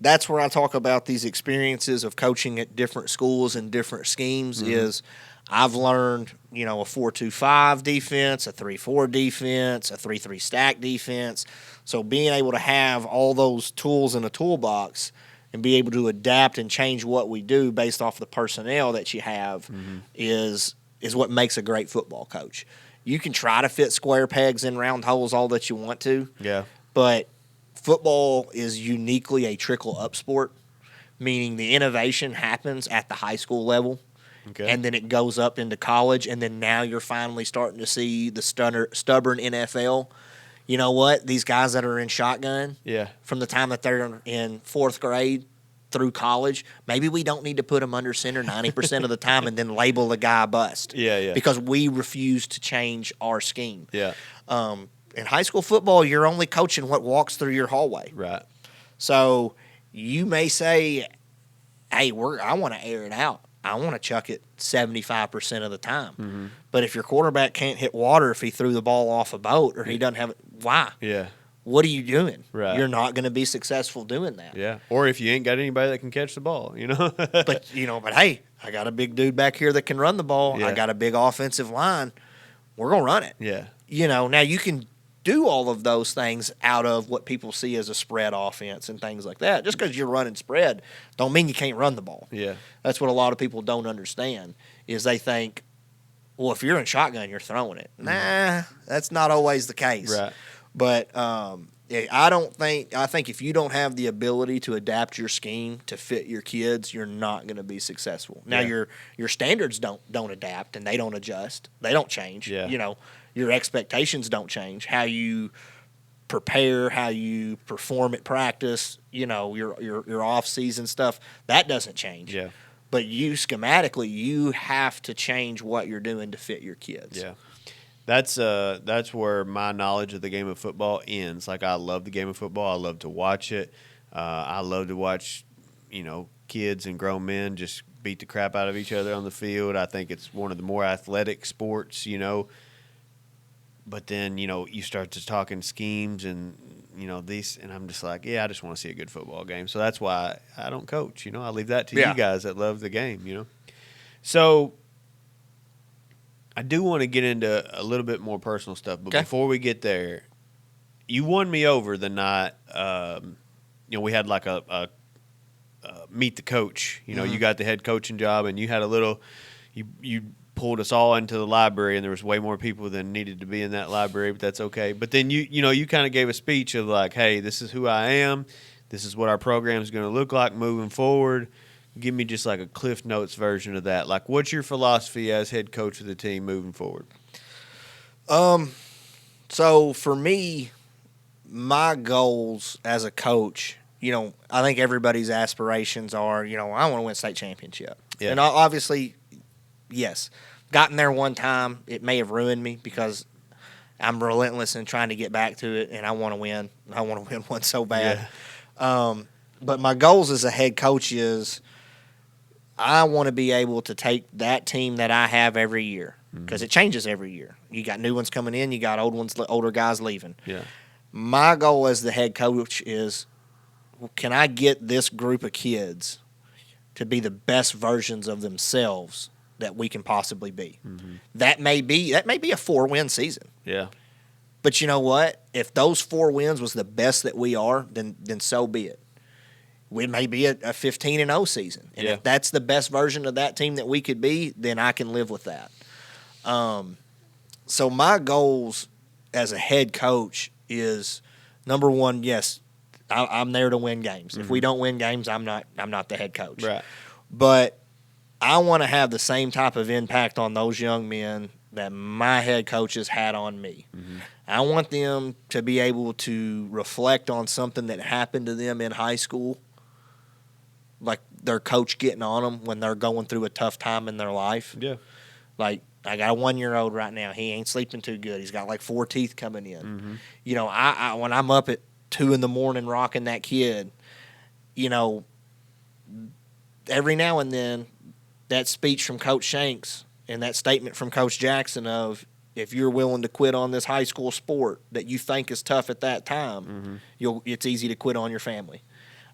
Speaker 2: that's where I talk about these experiences of coaching at different schools and different schemes. Is I've learned, a 4-2-5 defense, a 3-4 defense, a 3-3 stack defense. So being able to have all those tools in a toolbox and be able to adapt and change what we do based off the personnel that you have is what makes a great football coach. You can try to fit square pegs in round holes all that you want to.
Speaker 1: Yeah.
Speaker 2: But football is uniquely a trickle-up sport, meaning the innovation happens at the high school level.
Speaker 1: Okay.
Speaker 2: And then it goes up into college, and then now you're finally starting to see the stubborn NFL. You know what? These guys that are in shotgun, from the time that they're in fourth grade through college, maybe we don't need to put them under center 90% of the time and then label the guy a bust.
Speaker 1: Yeah.
Speaker 2: Because we refuse to change our scheme.
Speaker 1: Yeah.
Speaker 2: In high school football, you're only coaching what walks through your hallway.
Speaker 1: Right.
Speaker 2: So you may say, hey, I want to air it out. I want to chuck it 75% of the time. But if your quarterback can't hit water if he threw the ball off a boat or he doesn't have it, why?
Speaker 1: Yeah.
Speaker 2: What are you doing?
Speaker 1: Right.
Speaker 2: You're not going to be successful doing that.
Speaker 1: Yeah. Or if you ain't got anybody that can catch the ball,
Speaker 2: But hey, I got a big dude back here that can run the ball.
Speaker 1: Yeah.
Speaker 2: I got a big offensive line. We're going to run it.
Speaker 1: Yeah.
Speaker 2: Now you can do all of those things out of what people see as a spread offense and things like that. Just because you're running spread don't mean you can't run the ball.
Speaker 1: Yeah.
Speaker 2: That's what a lot of people don't understand is they think, well, if you're in shotgun, you're throwing it. Nah, that's not always the case.
Speaker 1: Right.
Speaker 2: But I think if you don't have the ability to adapt your scheme to fit your kids, you're not going to be successful. Now your standards don't adapt and they don't adjust. They don't change.
Speaker 1: Yeah.
Speaker 2: Your expectations don't change. How you prepare, how you perform at practice, your off-season stuff, that doesn't change.
Speaker 1: Yeah.
Speaker 2: But you schematically, you have to change what you're doing to fit your kids.
Speaker 1: Yeah. That's where my knowledge of the game of football ends. Like, I love the game of football. I love to watch it. I love to watch, kids and grown men just beat the crap out of each other on the field. I think it's one of the more athletic sports, But then, you start to talking schemes and, these, and I'm just like, I just want to see a good football game. So that's why I don't coach. I leave that to you guys that love the game, So I do want to get into a little bit more personal stuff. But before we get there, you won me over the night. We had like a meet the coach. You got the head coaching job, and you had a little you pulled us all into the library, and there was way more people than needed to be in that library, but that's okay. But then you kind of gave a speech of like, hey, this is who I am. This is what our program is going to look like moving forward. Give me just like a Cliff Notes version of that. Like, what's your philosophy as head coach of the team moving forward?
Speaker 2: So for me, my goals as a coach, I think everybody's aspirations are, I want to win a state championship. Yeah. And obviously, yes, gotten there one time, it may have ruined me because I'm relentless in trying to get back to it, and I want to win. I want to win one so bad. Yeah. But my goals as a head coach is I want to be able to take that team that I have every year, because it changes every year. You got new ones coming in, you got older guys leaving. Yeah. My goal as the head coach is, can I get this group of kids to be the best versions of themselves that we can possibly be? Mm-hmm. That may be a 4-win season. Yeah. But you know what? If those 4 wins was the best that we are, then so be it. We may be a 15-0 season. And if that's the best version of that team that we could be, then I can live with that. So my goals as a head coach is, number one, yes, I'm there to win games. Mm-hmm. If we don't win games, I'm not the head coach. Right. But I want to have the same type of impact on those young men that my head coaches had on me. Mm-hmm. I want them to be able to reflect on something that happened to them in high school, like their coach getting on them when they're going through a tough time in their life. Yeah. Like, I got a 1-year-old right now. He ain't sleeping too good. He's got like 4 teeth coming in. Mm-hmm. I when I'm up at 2 a.m. rocking that kid, every now and then that speech from Coach Shanks and that statement from Coach Jackson of, if you're willing to quit on this high school sport that you think is tough at that time, it's easy to quit on your family.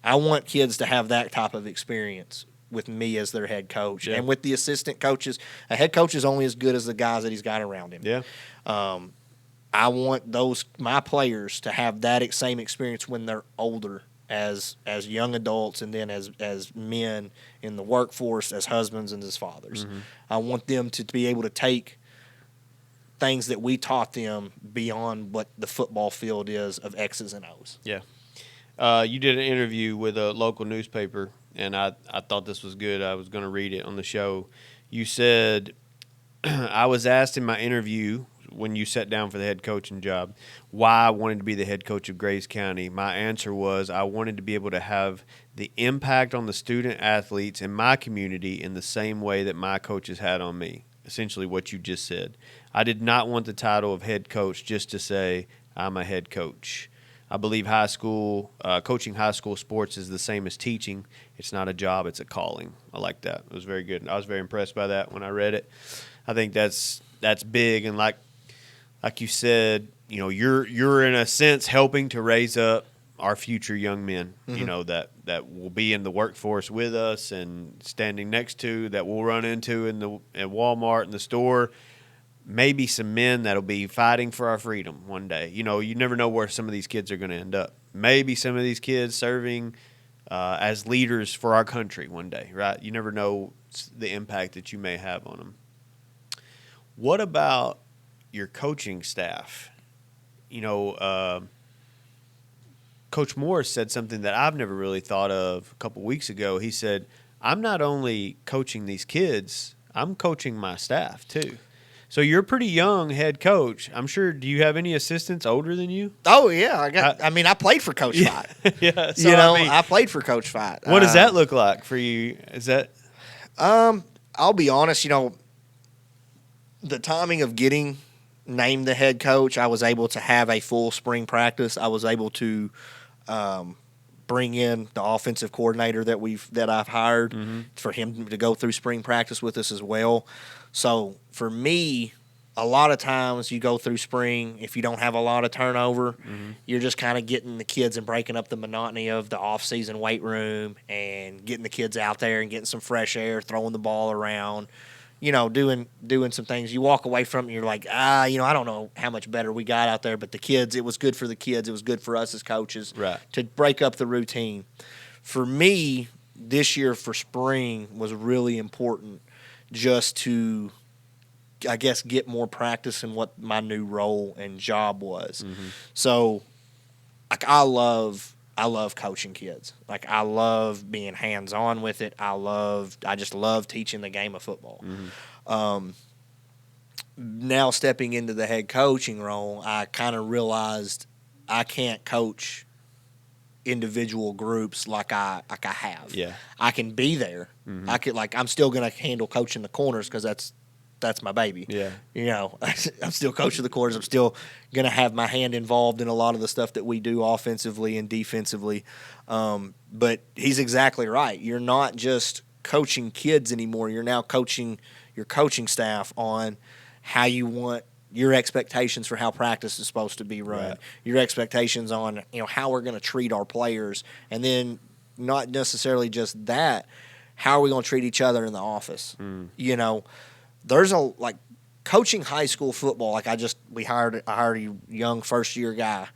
Speaker 2: I want kids to have that type of experience with me as their head coach, and with the assistant coaches. A head coach is only as good as the guys that he's got around him. Yeah. I want my players to have that same experience when they're older, as young adults, and then as men in the workforce, as husbands and as fathers. Mm-hmm. I want them to be able to take things that we taught them beyond what the football field is of X's and O's. Yeah.
Speaker 1: You did an interview with a local newspaper, and I thought this was good. I was going to read it on the show. You said, I was asked in my interview when you sat down for the head coaching job why I wanted to be the head coach of Graves County. My answer was I wanted to be able to have the impact on the student athletes in my community in the same way that my coaches had on me, essentially what you just said. I did not want the title of head coach just to say I'm a head coach. I believe coaching high school sports is the same as teaching. It's not a job, it's a calling. I like that. It was very good. I was very impressed by that when I read it. I think that's big, and like you said, you're in a sense helping to raise up our future young men, that will be in the workforce with us and standing next to, that we'll run into at Walmart, in the store. Maybe some men that'll be fighting for our freedom one day. You never know where some of these kids are going to end up. Maybe some of these kids serving as leaders for our country one day, right? You never know the impact that you may have on them. What about your coaching staff? Coach Morris said something that I've never really thought of a couple weeks ago. He said, I'm not only coaching these kids, I'm coaching my staff too. So you're a pretty young head coach. I'm sure. Do you have any assistants older than you?
Speaker 2: Oh yeah, I played for Coach Fight. Yeah, so, I played for Coach Fight.
Speaker 1: What does that look like for you? Is that?
Speaker 2: I'll be honest. The timing of getting named the head coach, I was able to have a full spring practice. I was able to bring in the offensive coordinator that I've hired for him to go through spring practice with us as well. So for me, a lot of times you go through spring, if you don't have a lot of turnover, you're just kind of getting the kids and breaking up the monotony of the off-season weight room and getting the kids out there and getting some fresh air, throwing the ball around, doing some things. You walk away from it and you're like, I don't know how much better we got out there, but the kids, it was good for the kids. It was good for us as coaches to break up the routine. For me, this year for spring was really important, just to, I guess, get more practice in what my new role and job was. So, I love coaching kids. I love being hands-on with it. I just love teaching the game of football. Now stepping into the head coaching role, I kind of realized I can't coach individual groups like I have.
Speaker 1: Yeah.
Speaker 2: I can be there.
Speaker 1: Mm-hmm.
Speaker 2: I'm still going to handle coaching the corners because that's my baby.
Speaker 1: Yeah.
Speaker 2: You know, I'm still coaching the corners. I'm still going to have my hand involved in a lot of the stuff that we do offensively and defensively. But he's exactly right. You're not just coaching kids anymore. You're now coaching your coaching staff on how you want your expectations for how practice is supposed to be run, your expectations on how we're going to treat our players, and then not necessarily just that, how are we going to treat each other in the office? There's coaching high school football. I hired a young first year guy,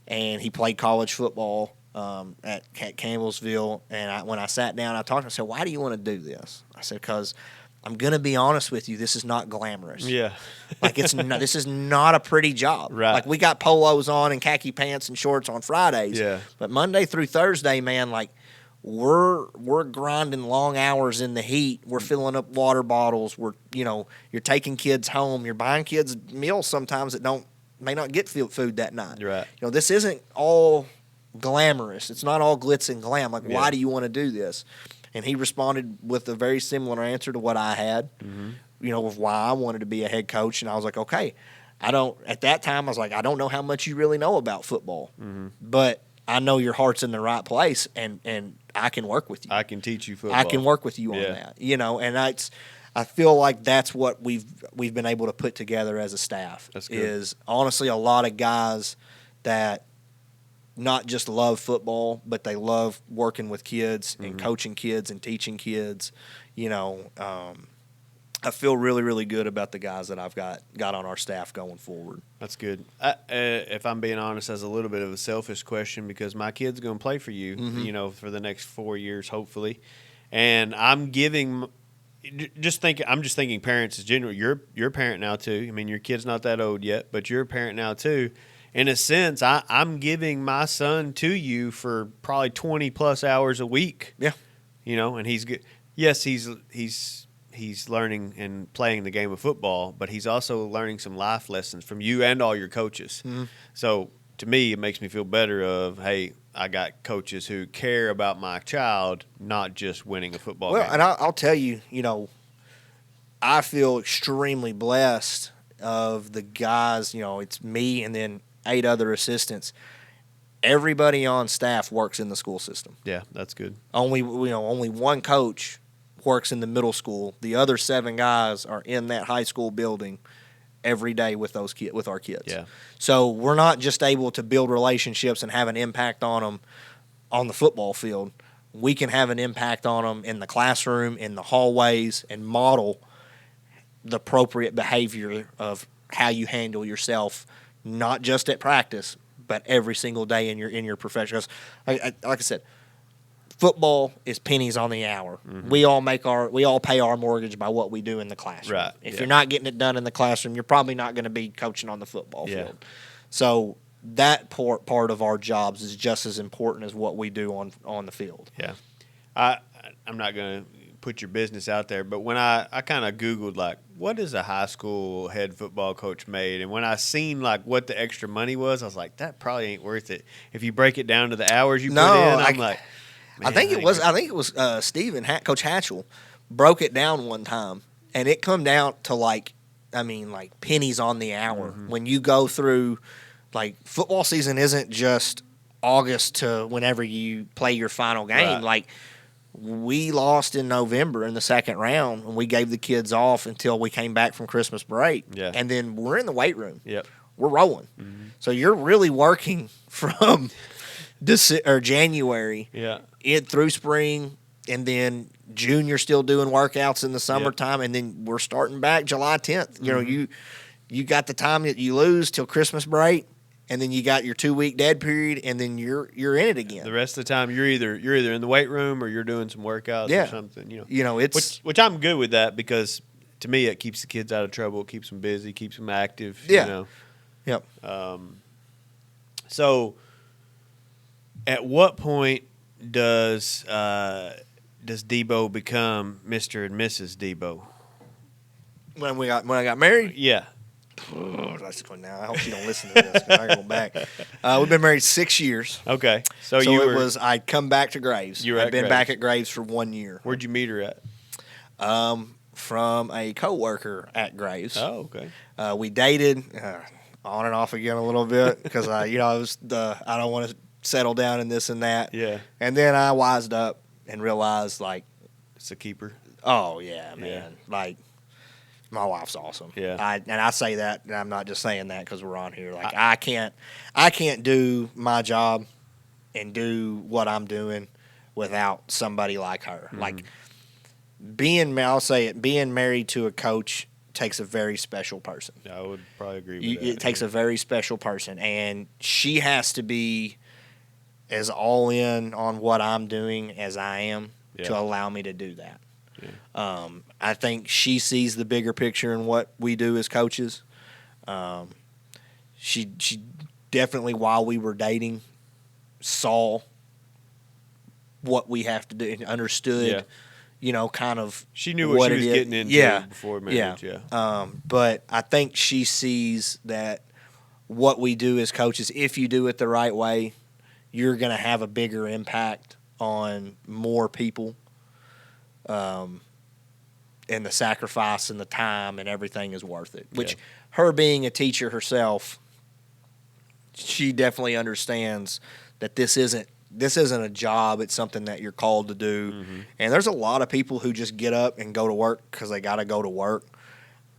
Speaker 2: and he played college football at Campbellsville. And when I sat down, I talked to him. I said, "Why do you want to do this?" I said, "Because I'm gonna be honest with you. This is not glamorous.
Speaker 1: Yeah,
Speaker 2: this is not a pretty job.
Speaker 1: Right.
Speaker 2: We got polos on and khaki pants and shorts on Fridays.
Speaker 1: Yeah,
Speaker 2: but Monday through Thursday, man, we're grinding long hours in the heat. We're filling up water bottles. You're taking kids home. You're buying kids meals sometimes that may not get food that night.
Speaker 1: Right.
Speaker 2: This isn't all glamorous. It's not all glitz and glam. Why do you want to do this?" And he responded with a very similar answer to what I had, of why I wanted to be a head coach. And I was like, okay, at that time, I was like, I don't know how much you really know about football, but I know your heart's in the right place, and I can work with you.
Speaker 1: I can teach you football.
Speaker 2: I can work with you on that, and I feel like that's what we've been able to put together as a staff.
Speaker 1: That's good.
Speaker 2: Is honestly a lot of guys that not just love football, but they love working with kids and coaching kids and teaching kids. I feel really, really good about the guys that I've got on our staff going forward.
Speaker 1: That's good. If I'm being honest, that's a little bit of a selfish question because my kid's going to play for you, for the next 4 years, hopefully. And I'm just thinking parents in general. You're a parent now too. I mean, your kid's not that old yet, but you're a parent now too. In a sense, I'm giving my son to you for probably 20 plus hours a week.
Speaker 2: Yeah.
Speaker 1: And he's good. Yes, he's learning and playing the game of football, but he's also learning some life lessons from you and all your coaches. Mm-hmm. So to me, it makes me feel better of, hey, I got coaches who care about my child, not just winning a football game.
Speaker 2: Well, and I'll tell you, I feel extremely blessed of the guys, it's me and then 8 other assistants. Everybody on staff works in the school system.
Speaker 1: Yeah, that's good.
Speaker 2: Only one coach works in the middle school. The other 7 guys are in that high school building every day with our kids.
Speaker 1: Yeah.
Speaker 2: So we're not just able to build relationships and have an impact on them on the football field. We can have an impact on them in the classroom, in the hallways, and model the appropriate behavior of how you handle yourself, not just at practice, but every single day in your profession. Like I said, football is pennies on the hour. Mm-hmm. We all pay our mortgage by what we do in the classroom.
Speaker 1: Right.
Speaker 2: If you're not getting it done in the classroom, you're probably not going to be coaching on the football field. So that part of our jobs is just as important as what we do on the field.
Speaker 1: Yeah. I'm not going to put your business out there, but when I kind of Googled, what is a high school head football coach made? And when I seen, what the extra money was, I was like, that probably ain't worth it. If you break it down to the hours you put in, I'm like, man,
Speaker 2: I think it was Steven, Coach Hatchell, broke it down one time, and it come down to pennies on the hour. Mm-hmm. When you go through, football season isn't just August to whenever you play your final game. Right. We lost in November in the second round, and we gave the kids off until we came back from Christmas break.
Speaker 1: Yeah.
Speaker 2: And then we're in the weight room.
Speaker 1: Yep.
Speaker 2: We're rolling. Mm-hmm. So you're really working from January through spring, and then June you're still doing workouts in the summertime, and then we're starting back July 10th. Mm-hmm. You got the time that you lose till Christmas break, and then you got your 2-week dead period, and then you're in it again.
Speaker 1: The rest of the time you're either in the weight room or you're doing some workouts or something.
Speaker 2: It's
Speaker 1: which I'm good with that because to me it keeps the kids out of trouble, it keeps them busy, keeps them active.
Speaker 2: Yeah. Yep.
Speaker 1: So at what point does Debo become Mr. and Mrs. Debo?
Speaker 2: When I got married?
Speaker 1: Yeah.
Speaker 2: That's the point now. I hope she don't listen to this. 'Cause I go back. We've been married 6 years.
Speaker 1: Okay,
Speaker 2: so I'd come back to Graves. I'd been back at Graves for 1 year.
Speaker 1: Where'd you meet her at?
Speaker 2: From a coworker at Graves.
Speaker 1: Oh, okay.
Speaker 2: We dated on and off again a little bit because I don't want to settle down in this and that.
Speaker 1: Yeah.
Speaker 2: And then I wised up and realized
Speaker 1: it's a keeper.
Speaker 2: Oh yeah, man.
Speaker 1: Yeah.
Speaker 2: My wife's awesome.
Speaker 1: Yeah.
Speaker 2: I say that, and I'm not just saying that because we're on here. I can't do my job and do what I'm doing without somebody like her.
Speaker 1: Mm-hmm.
Speaker 2: I'll say it, being married to a coach takes a very special person.
Speaker 1: I would probably agree with that.
Speaker 2: It takes a very special person, and she has to be as all in on what I'm doing as I am to allow me to do that. Yeah. I think she sees the bigger picture in what we do as coaches. She definitely, while we were dating, saw what we have to do and understood. Kind of
Speaker 1: she knew what she was getting into before marriage.
Speaker 2: Yeah. But I think she sees that what we do as coaches, if you do it the right way, you're going to have a bigger impact on more people. And the sacrifice and the time and everything is worth it. Which her being a teacher herself, she definitely understands that this isn't a job. It's something that you're called to do. Mm-hmm. And there's a lot of people who just get up and go to work because they got to go to work.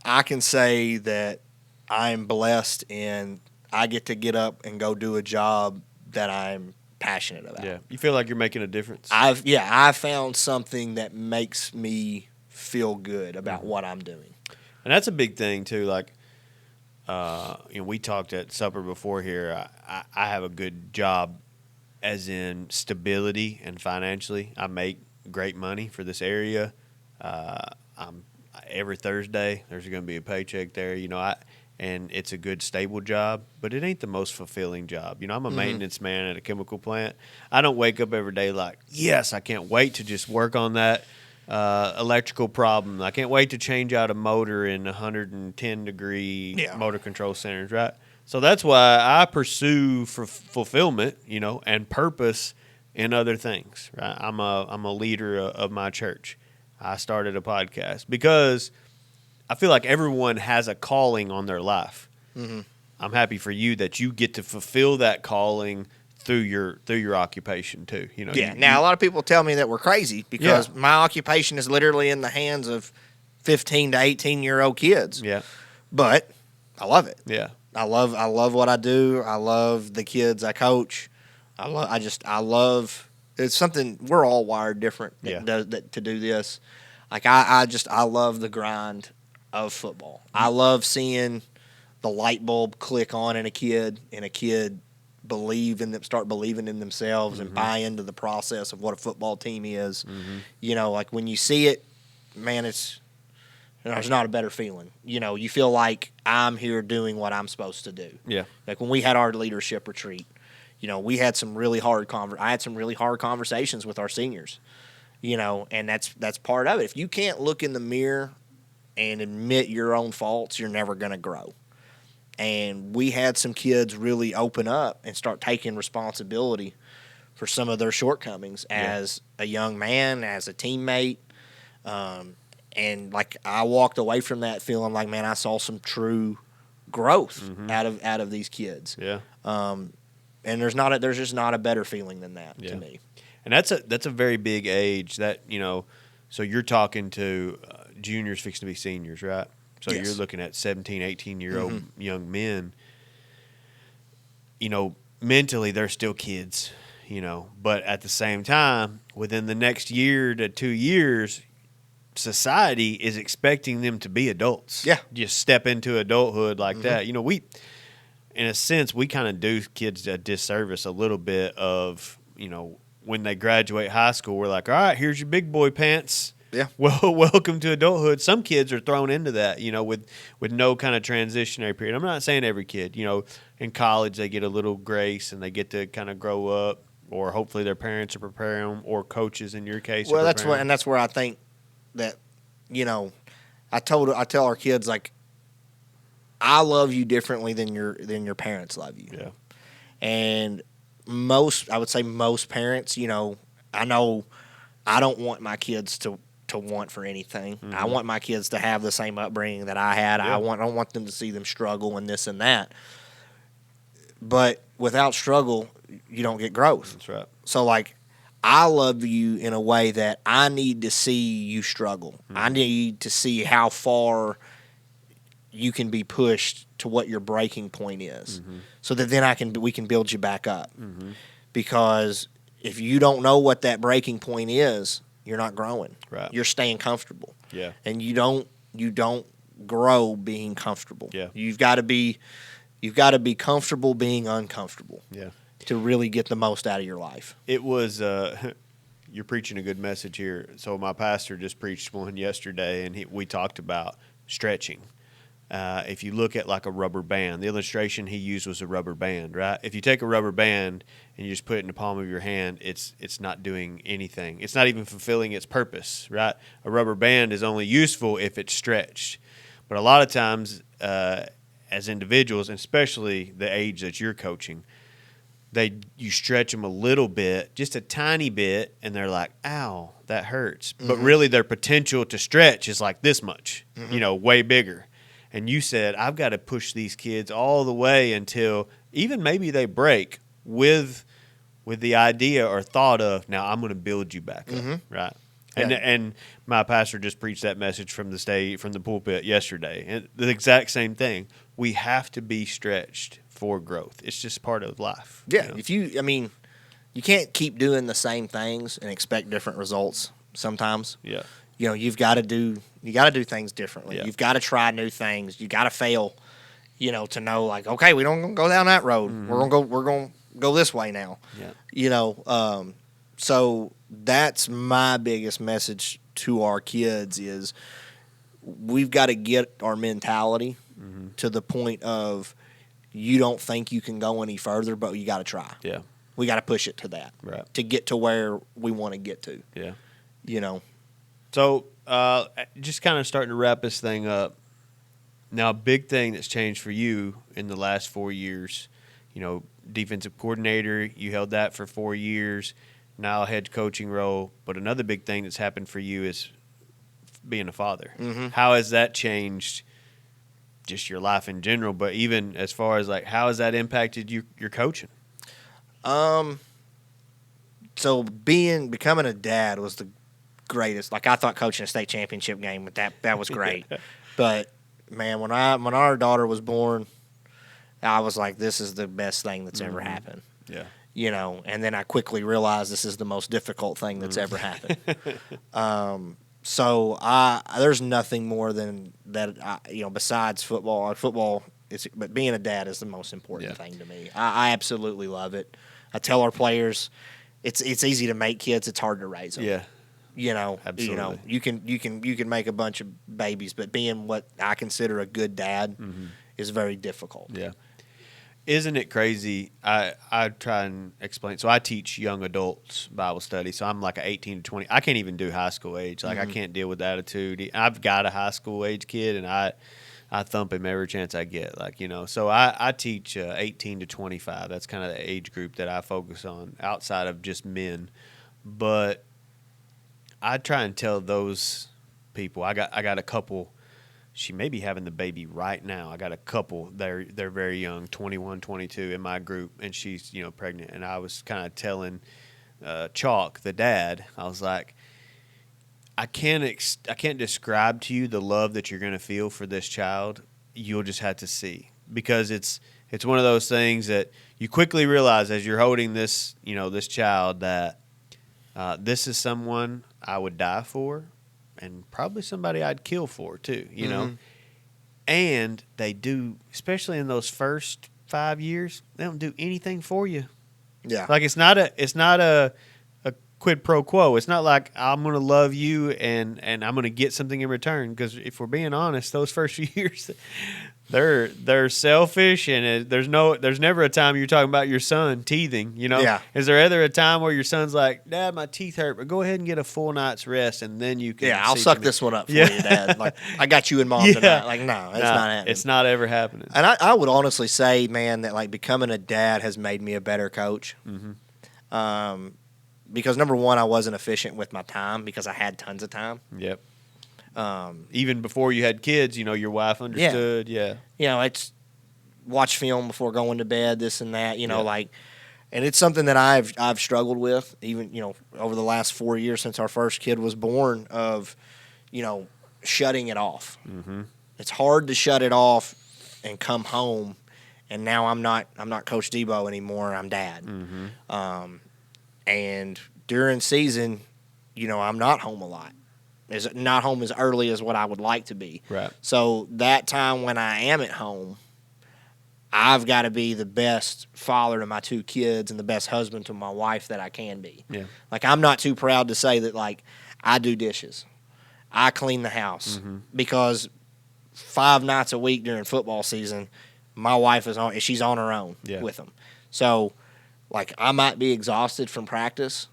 Speaker 2: I can say that I'm blessed and I get up and go do a job that I'm passionate about.
Speaker 1: Yeah. You feel like you're making a difference?
Speaker 2: I found something that makes me feel good about what I'm doing.
Speaker 1: And that's a big thing too. We talked at supper before here. I have a good job as in stability and financially. I make great money for this area. Every Thursday there's going to be a paycheck there. And it's a good, stable job, but it ain't the most fulfilling job. I'm a maintenance man at a chemical plant. I don't wake up every day like, yes, I can't wait to just work on that electrical problem. I can't wait to change out a motor in 110-degree motor control centers, right? So that's why I pursue for fulfillment, and purpose in other things, right? I'm a leader of my church. I started a podcast because I feel like everyone has a calling on their life. Mm-hmm. I'm happy for you that you get to fulfill that calling through your occupation too.
Speaker 2: Now a lot of people tell me that we're crazy because my occupation is literally in the hands of 15 to 18-year-old kids.
Speaker 1: Yeah.
Speaker 2: But I love it.
Speaker 1: Yeah.
Speaker 2: I love what I do. I love the kids I coach. I love it's something we're all wired different to do this. I love the grind of football. I love seeing the light bulb click on in a kid and a kid start believing in themselves and buy into the process of what a football team is. Mm-hmm. When you see it, man, there's not a better feeling. You feel like I'm here doing what I'm supposed to do.
Speaker 1: Yeah.
Speaker 2: Like when we had our leadership retreat, we had some really hard I had some really hard conversations with our seniors. And that's part of it. If you can't look in the mirror and admit your own faults, you're never going to grow. And we had some kids really open up and start taking responsibility for some of their shortcomings as a young man, as a teammate. And I walked away from that feeling like, man, I saw some true growth out of these kids.
Speaker 1: Yeah.
Speaker 2: And there's just not a better feeling than that to me.
Speaker 1: And that's a very big age that, so you're talking to juniors fixing to be seniors, right? So you're looking at 17, 18-year-old young men. Mentally they're still kids, but at the same time, within the next year to 2 years, society is expecting them to be adults.
Speaker 2: Yeah.
Speaker 1: Just step into adulthood like that. We, in a sense, we kind of do kids a disservice a little bit of, when they graduate high school, we're like, all right, here's your big boy pants.
Speaker 2: Yeah.
Speaker 1: Well, welcome to adulthood. Some kids are thrown into that, with no kind of transitionary period. I'm not saying every kid, in college they get a little grace and they get to kind of grow up, or hopefully their parents are preparing them, or coaches in your case.
Speaker 2: Well, that's where I think that, I tell our kids, like, I love you differently than your parents love you.
Speaker 1: Yeah.
Speaker 2: And I would say most parents, I know I don't want my kids to want for anything. Mm-hmm. I want my kids to have the same upbringing that I had. Yeah. I don't want them to see them struggle and this and that. But without struggle, you don't get growth.
Speaker 1: That's right.
Speaker 2: So, like, I love you in a way that I need to see you struggle. Mm-hmm. I need to see how far you can be pushed to what your breaking point is, mm-hmm. so that then we can build you back up. Mm-hmm. Because if you don't know what that breaking point is, you're not growing.
Speaker 1: Right.
Speaker 2: You're staying comfortable.
Speaker 1: Yeah.
Speaker 2: And you don't grow being comfortable.
Speaker 1: Yeah.
Speaker 2: You've got to be comfortable being uncomfortable.
Speaker 1: Yeah.
Speaker 2: To really get the most out of your life.
Speaker 1: It was you're preaching a good message here. So my pastor just preached one yesterday, and we talked about stretching. If you look at like a rubber band, the illustration he used was a rubber band, right? If you take a rubber band and you just put it in the palm of your hand, it's not doing anything. It's not even fulfilling its purpose, right? A rubber band is only useful if it's stretched. But a lot of times, as individuals, and especially the age that you're coaching, you stretch them a little bit, just a tiny bit, and they're like, ow, that hurts. Mm-hmm. But really their potential to stretch is like this much, mm-hmm. Way bigger. And you said, I've got to push these kids all the way until even maybe they break with the idea or thought of, now I'm going to build you back up, mm-hmm. right? Yeah. And my pastor just preached that message from the pulpit yesterday. And the exact same thing. We have to be stretched for growth. It's just part of life.
Speaker 2: Yeah, you can't keep doing the same things and expect different results sometimes.
Speaker 1: Yeah.
Speaker 2: You've got to do things differently. Yeah. You've got to try new things. You got to fail, to know like, okay, we don't go down that road. Mm-hmm. We're going to go this way now.
Speaker 1: Yeah.
Speaker 2: So that's my biggest message to our kids is we've got to get our mentality mm-hmm. to the point of you don't think you can go any further, but you got to try.
Speaker 1: Yeah.
Speaker 2: We got to push it to that.
Speaker 1: Right.
Speaker 2: To get to where we want to get to.
Speaker 1: Yeah.
Speaker 2: So,
Speaker 1: just kind of starting to wrap this thing up. Now, a big thing that's changed for you in the last 4 years, defensive coordinator, you held that for 4 years, now a head coaching role. But another big thing that's happened for you is being a father. Mm-hmm. How has that changed just your life in general, but even as far as like how has that impacted your coaching?
Speaker 2: So becoming a dad was the greatest. Like I thought coaching a state championship game, but that was great. Yeah. But man, when our daughter was born, I was like, this is the best thing that's mm-hmm. ever happened.
Speaker 1: Yeah.
Speaker 2: And then I quickly realized this is the most difficult thing that's mm-hmm. ever happened. So there's nothing more than that, besides football. Football, but being a dad is the most important yeah. thing to me. I absolutely love it. I tell our players, it's easy to make kids. It's hard to raise them.
Speaker 1: Yeah.
Speaker 2: Absolutely. You can make a bunch of babies, but being what I consider a good dad mm-hmm. is very difficult.
Speaker 1: Yeah. Isn't it crazy? I try and explain. So I teach young adults Bible study. So I'm like an 18 to 20. I can't even do high school age. Like mm-hmm. I can't deal with attitude. I've got a high school age kid, and I thump him every chance I get. So I teach 18 to 25. That's kind of the age group that I focus on outside of just men. But I try and tell those people. I got a couple. She may be having the baby right now. I got a couple. They're very young, 21, 22 in my group, and she's pregnant. And I was kind of telling Chalk, the dad, I was like, I can't describe to you the love that you're going to feel for this child. You'll just have to see, because it's one of those things that you quickly realize as you're holding this this child that this is someone I would die for. And probably somebody I'd kill for too, mm-hmm. And they do, especially in those first 5 years, they don't do anything for you.
Speaker 2: Yeah,
Speaker 1: like it's not a quid pro quo. It's not like I'm going to love you and I'm going to get something in return. Because if we're being honest, those first few years, they're selfish, and there's never a time you're talking about your son teething.
Speaker 2: Yeah.
Speaker 1: Is there ever a time where your son's like, Dad, my teeth hurt, but go ahead and get a full night's rest, and then you can.
Speaker 2: Yeah, I'll suck this one up for you, Dad. Like, I got you and Mom tonight. Like, no, it's not happening.
Speaker 1: It's not ever happening.
Speaker 2: And I would honestly say, man, that like becoming a dad has made me a better coach.
Speaker 1: Mm-hmm.
Speaker 2: Because number one, I wasn't efficient with my time because I had tons of time.
Speaker 1: Yep. Even before you had kids, your wife understood. Yeah.
Speaker 2: It's watch film before going to bed, this and that. And it's something that I've struggled with, even over the last 4 years since our first kid was born. Of shutting it off.
Speaker 1: Mm-hmm.
Speaker 2: It's hard to shut it off and come home, and now I'm not Coach Debo anymore. I'm Dad.
Speaker 1: Mm-hmm.
Speaker 2: And during season, I'm not home a lot. Is not home as early as what I would like to be.
Speaker 1: Right.
Speaker 2: So that time when I am at home, I've got to be the best father to my 2 kids and the best husband to my wife that I can be.
Speaker 1: Yeah.
Speaker 2: Like, I'm not too proud to say that, like, I do dishes. I clean the house.
Speaker 1: Mm-hmm.
Speaker 2: Because 5 nights a week during football season, my wife she's on her own with them. So, like, I might be exhausted from practice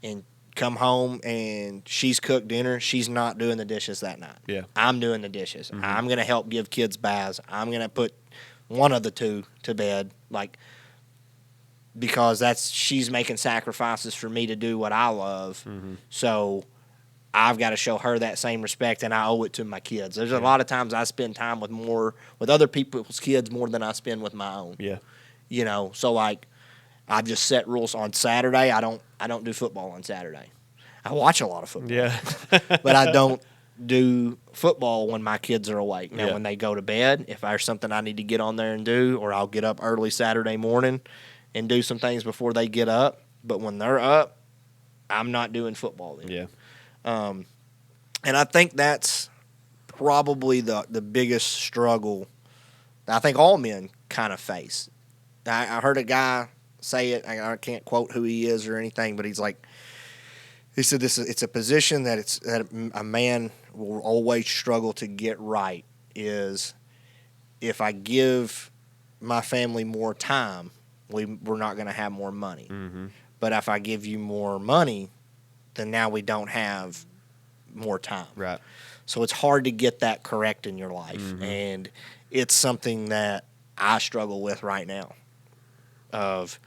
Speaker 2: and come home and she's cooked dinner. She's not doing the dishes that night.
Speaker 1: Yeah.
Speaker 2: I'm doing the dishes.
Speaker 1: Mm-hmm.
Speaker 2: I'm going to help give kids baths. I'm going to put one of the 2 to bed, because she's making sacrifices for me to do what I love.
Speaker 1: Mm-hmm.
Speaker 2: So I've got to show her that same respect, and I owe it to my kids. There's a lot of times I spend time with other people's kids more than I spend with my own.
Speaker 1: Yeah.
Speaker 2: So like, I've just set rules on Saturday. I don't do football on Saturday. I watch a lot of football.
Speaker 1: Yeah.
Speaker 2: But I don't do football when my kids are awake. Now, when they go to bed, if there's something I need to get on there and do, or I'll get up early Saturday morning and do some things before they get up. But when they're up, I'm not doing football then.
Speaker 1: Yeah.
Speaker 2: And I think that's probably the biggest struggle that I think all men kind of face. I heard a guy say it. I can't quote who he is or anything, but he said it's a position that a man will always struggle to get right. Is if I give my family more time, we're not going to have more money.
Speaker 1: Mm-hmm.
Speaker 2: But if I give you more money, then now we don't have more time.
Speaker 1: Right.
Speaker 2: So it's hard to get that correct in your life.
Speaker 1: Mm-hmm.
Speaker 2: And it's something that I struggle with right now, of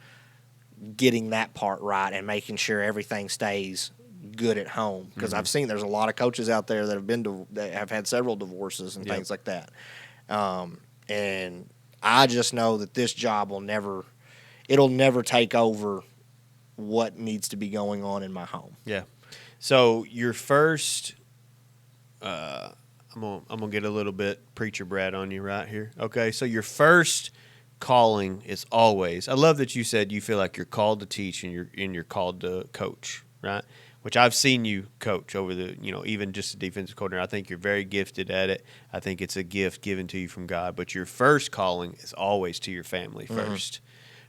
Speaker 2: getting that part right and making sure everything stays good at home. Because I've seen there's a lot of coaches out there that have had several divorces and things like that. And I just know that this job it'll never take over what needs to be going on in my home.
Speaker 1: Yeah. So your first, I'm gonna get a little bit preacher Brad on you right here. Okay. So your first calling is always. I love that you said you feel like you're called to teach and you're called to coach, right? Which I've seen you coach over the, even just a defensive coordinator. I think you're very gifted at it. I think it's a gift given to you from God. But your first calling is always to your family first,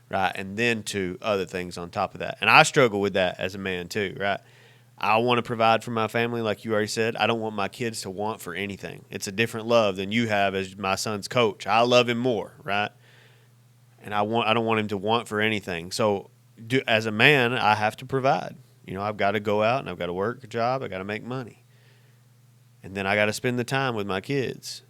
Speaker 1: right? And then to other things on top of that. And I struggle with that as a man too, right? I want to provide for my family, like you already said. I don't want my kids to want for anything. It's a different love than you have as my son's coach. I love him more, right? And I don't want him to want for anything. So as a man, I have to provide. I've got to go out and I've got to work a job. I got to make money. And then I got to spend the time with my kids.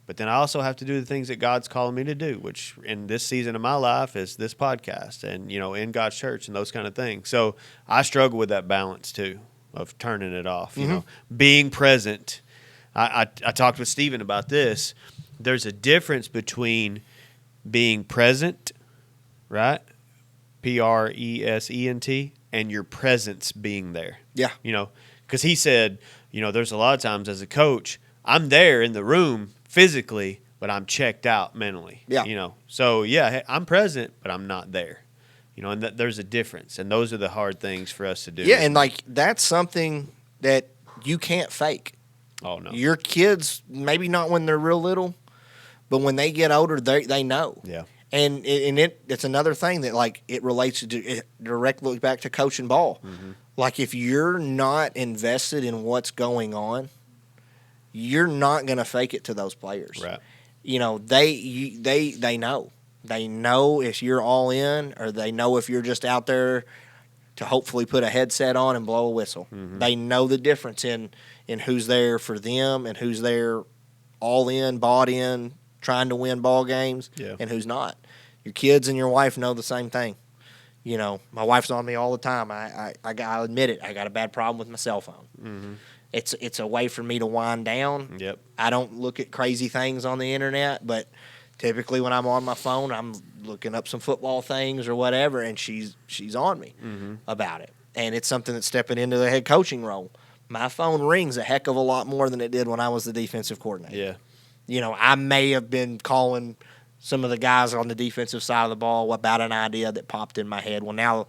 Speaker 1: But then I also have to do the things that God's calling me to do, which in this season of my life is this podcast and, in God's church and those kind of things. So I struggle with that balance too, of turning it off, being present. I talked with Stephen about this. There's a difference between being present, right? Present, and your presence being there.
Speaker 2: Yeah.
Speaker 1: Because he said, there's a lot of times as a coach, I'm there in the room physically, but I'm checked out mentally.
Speaker 2: Yeah.
Speaker 1: So, hey, I'm present, but I'm not there. And there's a difference. And those are the hard things for us to do.
Speaker 2: Yeah, and, that's something that you can't fake.
Speaker 1: Oh, no.
Speaker 2: Your kids, maybe not when they're real little, but when they get older, they know.
Speaker 1: Yeah.
Speaker 2: And it's another thing that, it relates to it directly back to coaching ball. Mm-hmm. If you're not invested in what's going on, you're not going to fake it to those players.
Speaker 1: Right.
Speaker 2: they know. They know if you're all in, or they know if you're just out there to hopefully put a headset on and blow a whistle. Mm-hmm. They know the difference in who's there for them and who's there all in, bought in, trying to win ball games, and who's not. Your kids and your wife know the same thing. My wife's on me all the time. I admit it. I got a bad problem with my cell phone. Mm-hmm. It's a way for me to wind down.
Speaker 1: Yep.
Speaker 2: I don't look at crazy things on the internet, but typically when I'm on my phone, I'm looking up some football things or whatever, and she's on me about it. And it's something that's stepping into the head coaching role. My phone rings a heck of a lot more than it did when I was the defensive coordinator.
Speaker 1: Yeah.
Speaker 2: I may have been calling some of the guys on the defensive side of the ball about an idea that popped in my head. Well, now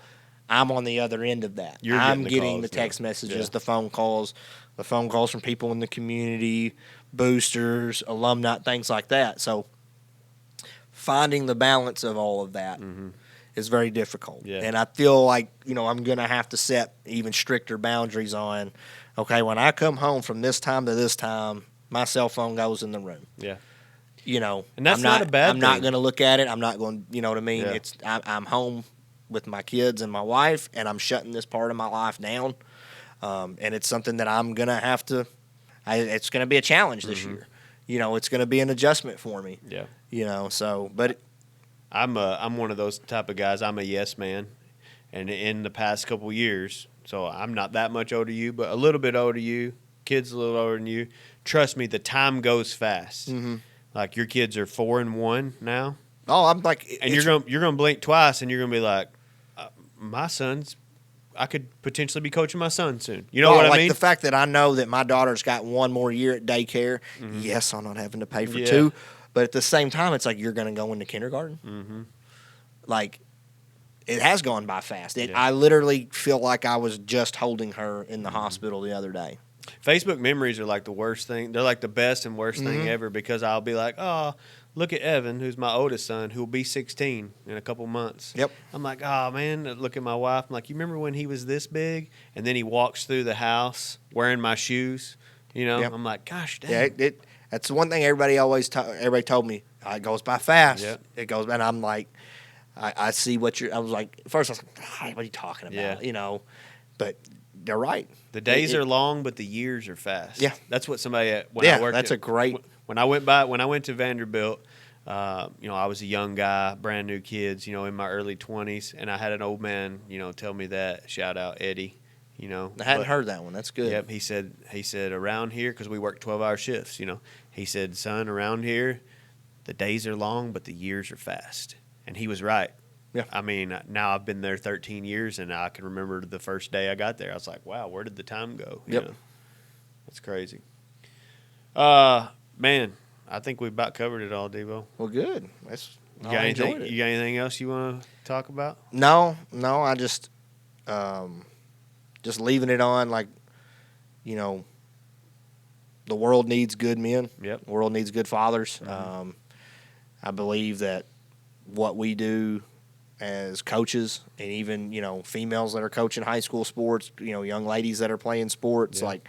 Speaker 2: I'm on the other end of that. I'm getting the text messages, the phone calls from people in the community, boosters, alumni, things like that. So finding the balance of all of that is very difficult.
Speaker 1: Yeah.
Speaker 2: And I feel like, I'm going to have to set even stricter boundaries on, okay, when I come home from this time to this time, my cell phone goes in the room.
Speaker 1: Yeah.
Speaker 2: And
Speaker 1: that's not a bad thing.
Speaker 2: I'm not going to look at it. I'm not going, you know what I mean?
Speaker 1: Yeah.
Speaker 2: I'm home with my kids and my wife, and I'm shutting this part of my life down. And it's something that I'm going to have to it's going to be a challenge this year. It's going to be an adjustment for me.
Speaker 1: Yeah.
Speaker 2: But
Speaker 1: I'm one of those type of guys. I'm a yes man. And in the past couple years, so I'm not that much older than you, but a little bit older than you, kids a little older than you. Trust me, the time goes fast. Mm-hmm. Like your kids are 4 and 1 now.
Speaker 2: Oh, I'm like,
Speaker 1: and you're gonna blink twice, and you're gonna be like, my son's. I could potentially be coaching my son soon. You know what I mean?
Speaker 2: The fact that I know that my daughter's got one more year at daycare. Mm-hmm. Yes, I'm not having to pay for 2, but at the same time, it's like you're gonna go into kindergarten. Mm-hmm. Like, it has gone by fast. I literally feel like I was just holding her in the hospital the other day.
Speaker 1: Facebook memories are like the worst thing. They're like the best and worst thing ever, because I'll be like, oh, look at Evan, who's my oldest son, who will be 16 in a couple months.
Speaker 2: Yep.
Speaker 1: I'm like, oh, man. Look at my wife. I'm like, you remember when he was this big? And then he walks through the house wearing my shoes.
Speaker 2: Yep.
Speaker 1: I'm like, gosh, dang.
Speaker 2: Yeah, that's the one thing everybody told me. It goes by fast. Yep. It goes, and I'm like, I see what I was like, first I was like, what are you talking about?
Speaker 1: Yeah.
Speaker 2: But they're right.
Speaker 1: The days are long, but the years are fast.
Speaker 2: Yeah.
Speaker 1: That's what somebody I worked
Speaker 2: that's a great.
Speaker 1: When I went to Vanderbilt, I was a young guy, brand new kids, in my early 20s, and I had an old man, tell me that. Shout out Eddie,
Speaker 2: I hadn't heard that one. That's good.
Speaker 1: Yep. He said around here, because we work 12-hour shifts, he said, son, around here, the days are long, but the years are fast. And he was right.
Speaker 2: Yeah.
Speaker 1: I mean, now I've been there 13 years, and I can remember the first day I got there. I was like, wow, where did the time go?
Speaker 2: Yep.
Speaker 1: That's crazy. Man, I think we about covered it all, Debo.
Speaker 2: Well, good.
Speaker 1: You got anything else you want to talk about?
Speaker 2: No. I just leaving it on, like, the world needs good men.
Speaker 1: Yep.
Speaker 2: The world needs good fathers. Mm-hmm. I believe that what we do as coaches, and even, females that are coaching high school sports, young ladies that are playing sports, like,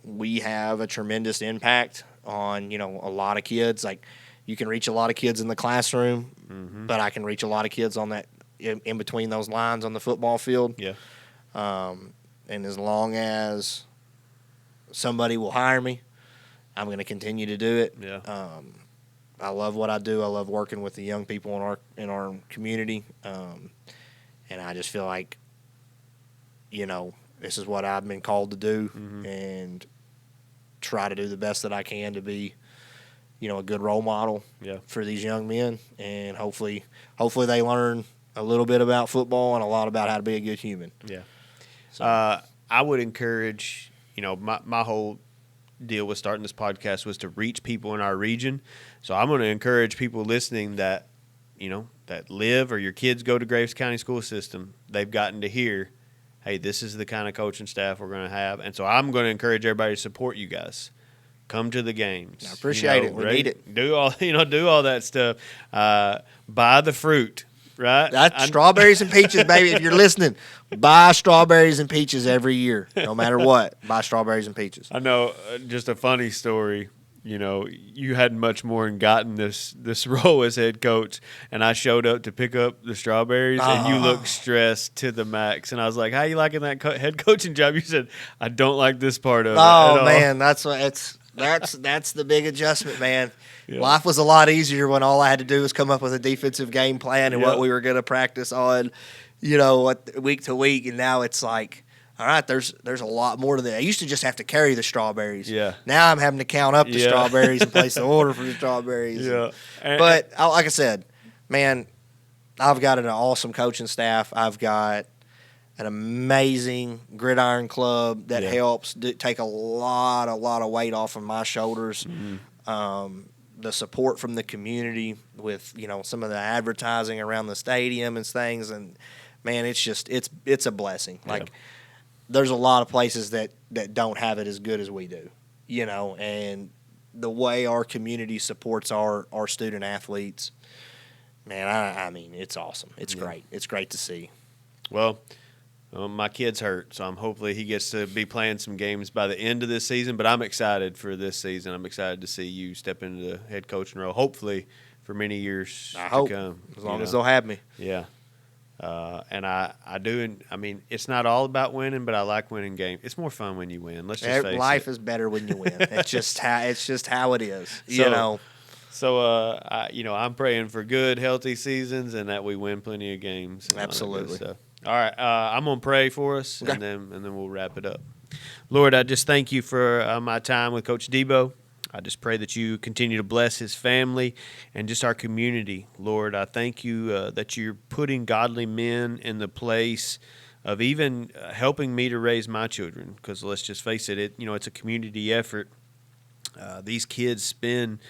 Speaker 2: we have a tremendous impact on, a lot of kids. Like, you can reach a lot of kids in the classroom, but I can reach a lot of kids on that in between those lines on the football field.
Speaker 1: Yeah.
Speaker 2: And as long as somebody will hire me, I'm going to continue to do it.
Speaker 1: Yeah.
Speaker 2: I love what I do. I love working with the young people in our community, and I just feel like, this is what I've been called to do, and try to do the best that I can to be, a good role model for these young men, and hopefully they learn a little bit about football and a lot about how to be a good human.
Speaker 1: Yeah. So. I would encourage, my whole deal with starting this podcast was to reach people in our region. So I'm going to encourage people listening that, that live or your kids go to Graves County school system. They've gotten to hear, hey, this is the kind of coaching staff we're going to have. And so I'm going to encourage everybody to support you guys. Come to the games.
Speaker 2: I appreciate it. We need it.
Speaker 1: Do all that stuff. Buy the fruit. Right?
Speaker 2: That's strawberries and peaches, baby. If you're listening, buy strawberries and peaches every year. No matter what, buy strawberries and peaches.
Speaker 1: I know just a funny story. you hadn't much more and gotten this role as head coach, and I showed up to pick up the strawberries, and you looked stressed to the max. And I was like, "How you liking that head coaching job?" You said, "I don't like this part of it."
Speaker 2: Oh man, that's the big adjustment, man. Yeah. Life was a lot easier when all I had to do was come up with a defensive game plan and what we were going to practice on, week to week. And now it's like, all right, there's a lot more to that. I used to just have to carry the strawberries.
Speaker 1: Yeah.
Speaker 2: Now I'm having to count up the strawberries and place the order for the strawberries.
Speaker 1: Yeah.
Speaker 2: But like I said, man, I've got an awesome coaching staff. I've got an amazing gridiron club that helps take a lot of weight off of my shoulders. Mm-hmm. The support from the community with some of the advertising around the stadium and things, and man, it's a blessing. Like there's a lot of places that don't have it as good as we do, and the way our community supports our student athletes, man, I mean it's awesome. It's great. It's great to see.
Speaker 1: Well, my kid's hurt, so hopefully he gets to be playing some games by the end of this season. But I'm excited for this season. I'm excited to see you step into the head coaching role, hopefully for many years to come.
Speaker 2: As long as they'll have me.
Speaker 1: Yeah. And I do. And I mean, it's not all about winning, but I like winning games. It's more fun when you win. Let's just face it.
Speaker 2: Life is better when you win. It's just how it is.
Speaker 1: So, I'm praying for good, healthy seasons and that we win plenty of games.
Speaker 2: Absolutely.
Speaker 1: All right, I'm gonna pray for us, and then we'll wrap it up. Lord, I just thank you for my time with Coach Debo. I just pray that you continue to bless his family and just our community. Lord, I thank you that you're putting godly men in the place of even helping me to raise my children. Because let's just face it, it's a community effort. These kids spend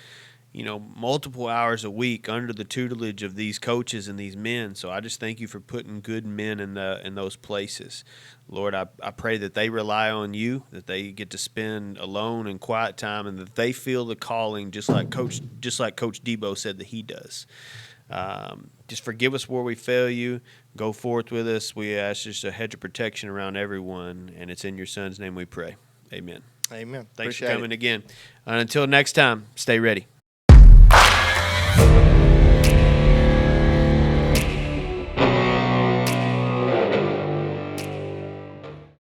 Speaker 1: multiple hours a week under the tutelage of these coaches and these men. So I just thank you for putting good men in those places. Lord, I pray that they rely on you, that they get to spend alone and quiet time, and that they feel the calling just like Coach Debo said that he does. Just forgive us where we fail you. Go forth with us. We ask just a hedge of protection around everyone, and it's in your Son's name we pray. Amen.
Speaker 2: Amen.
Speaker 1: Thanks for coming again. And until next time, stay ready.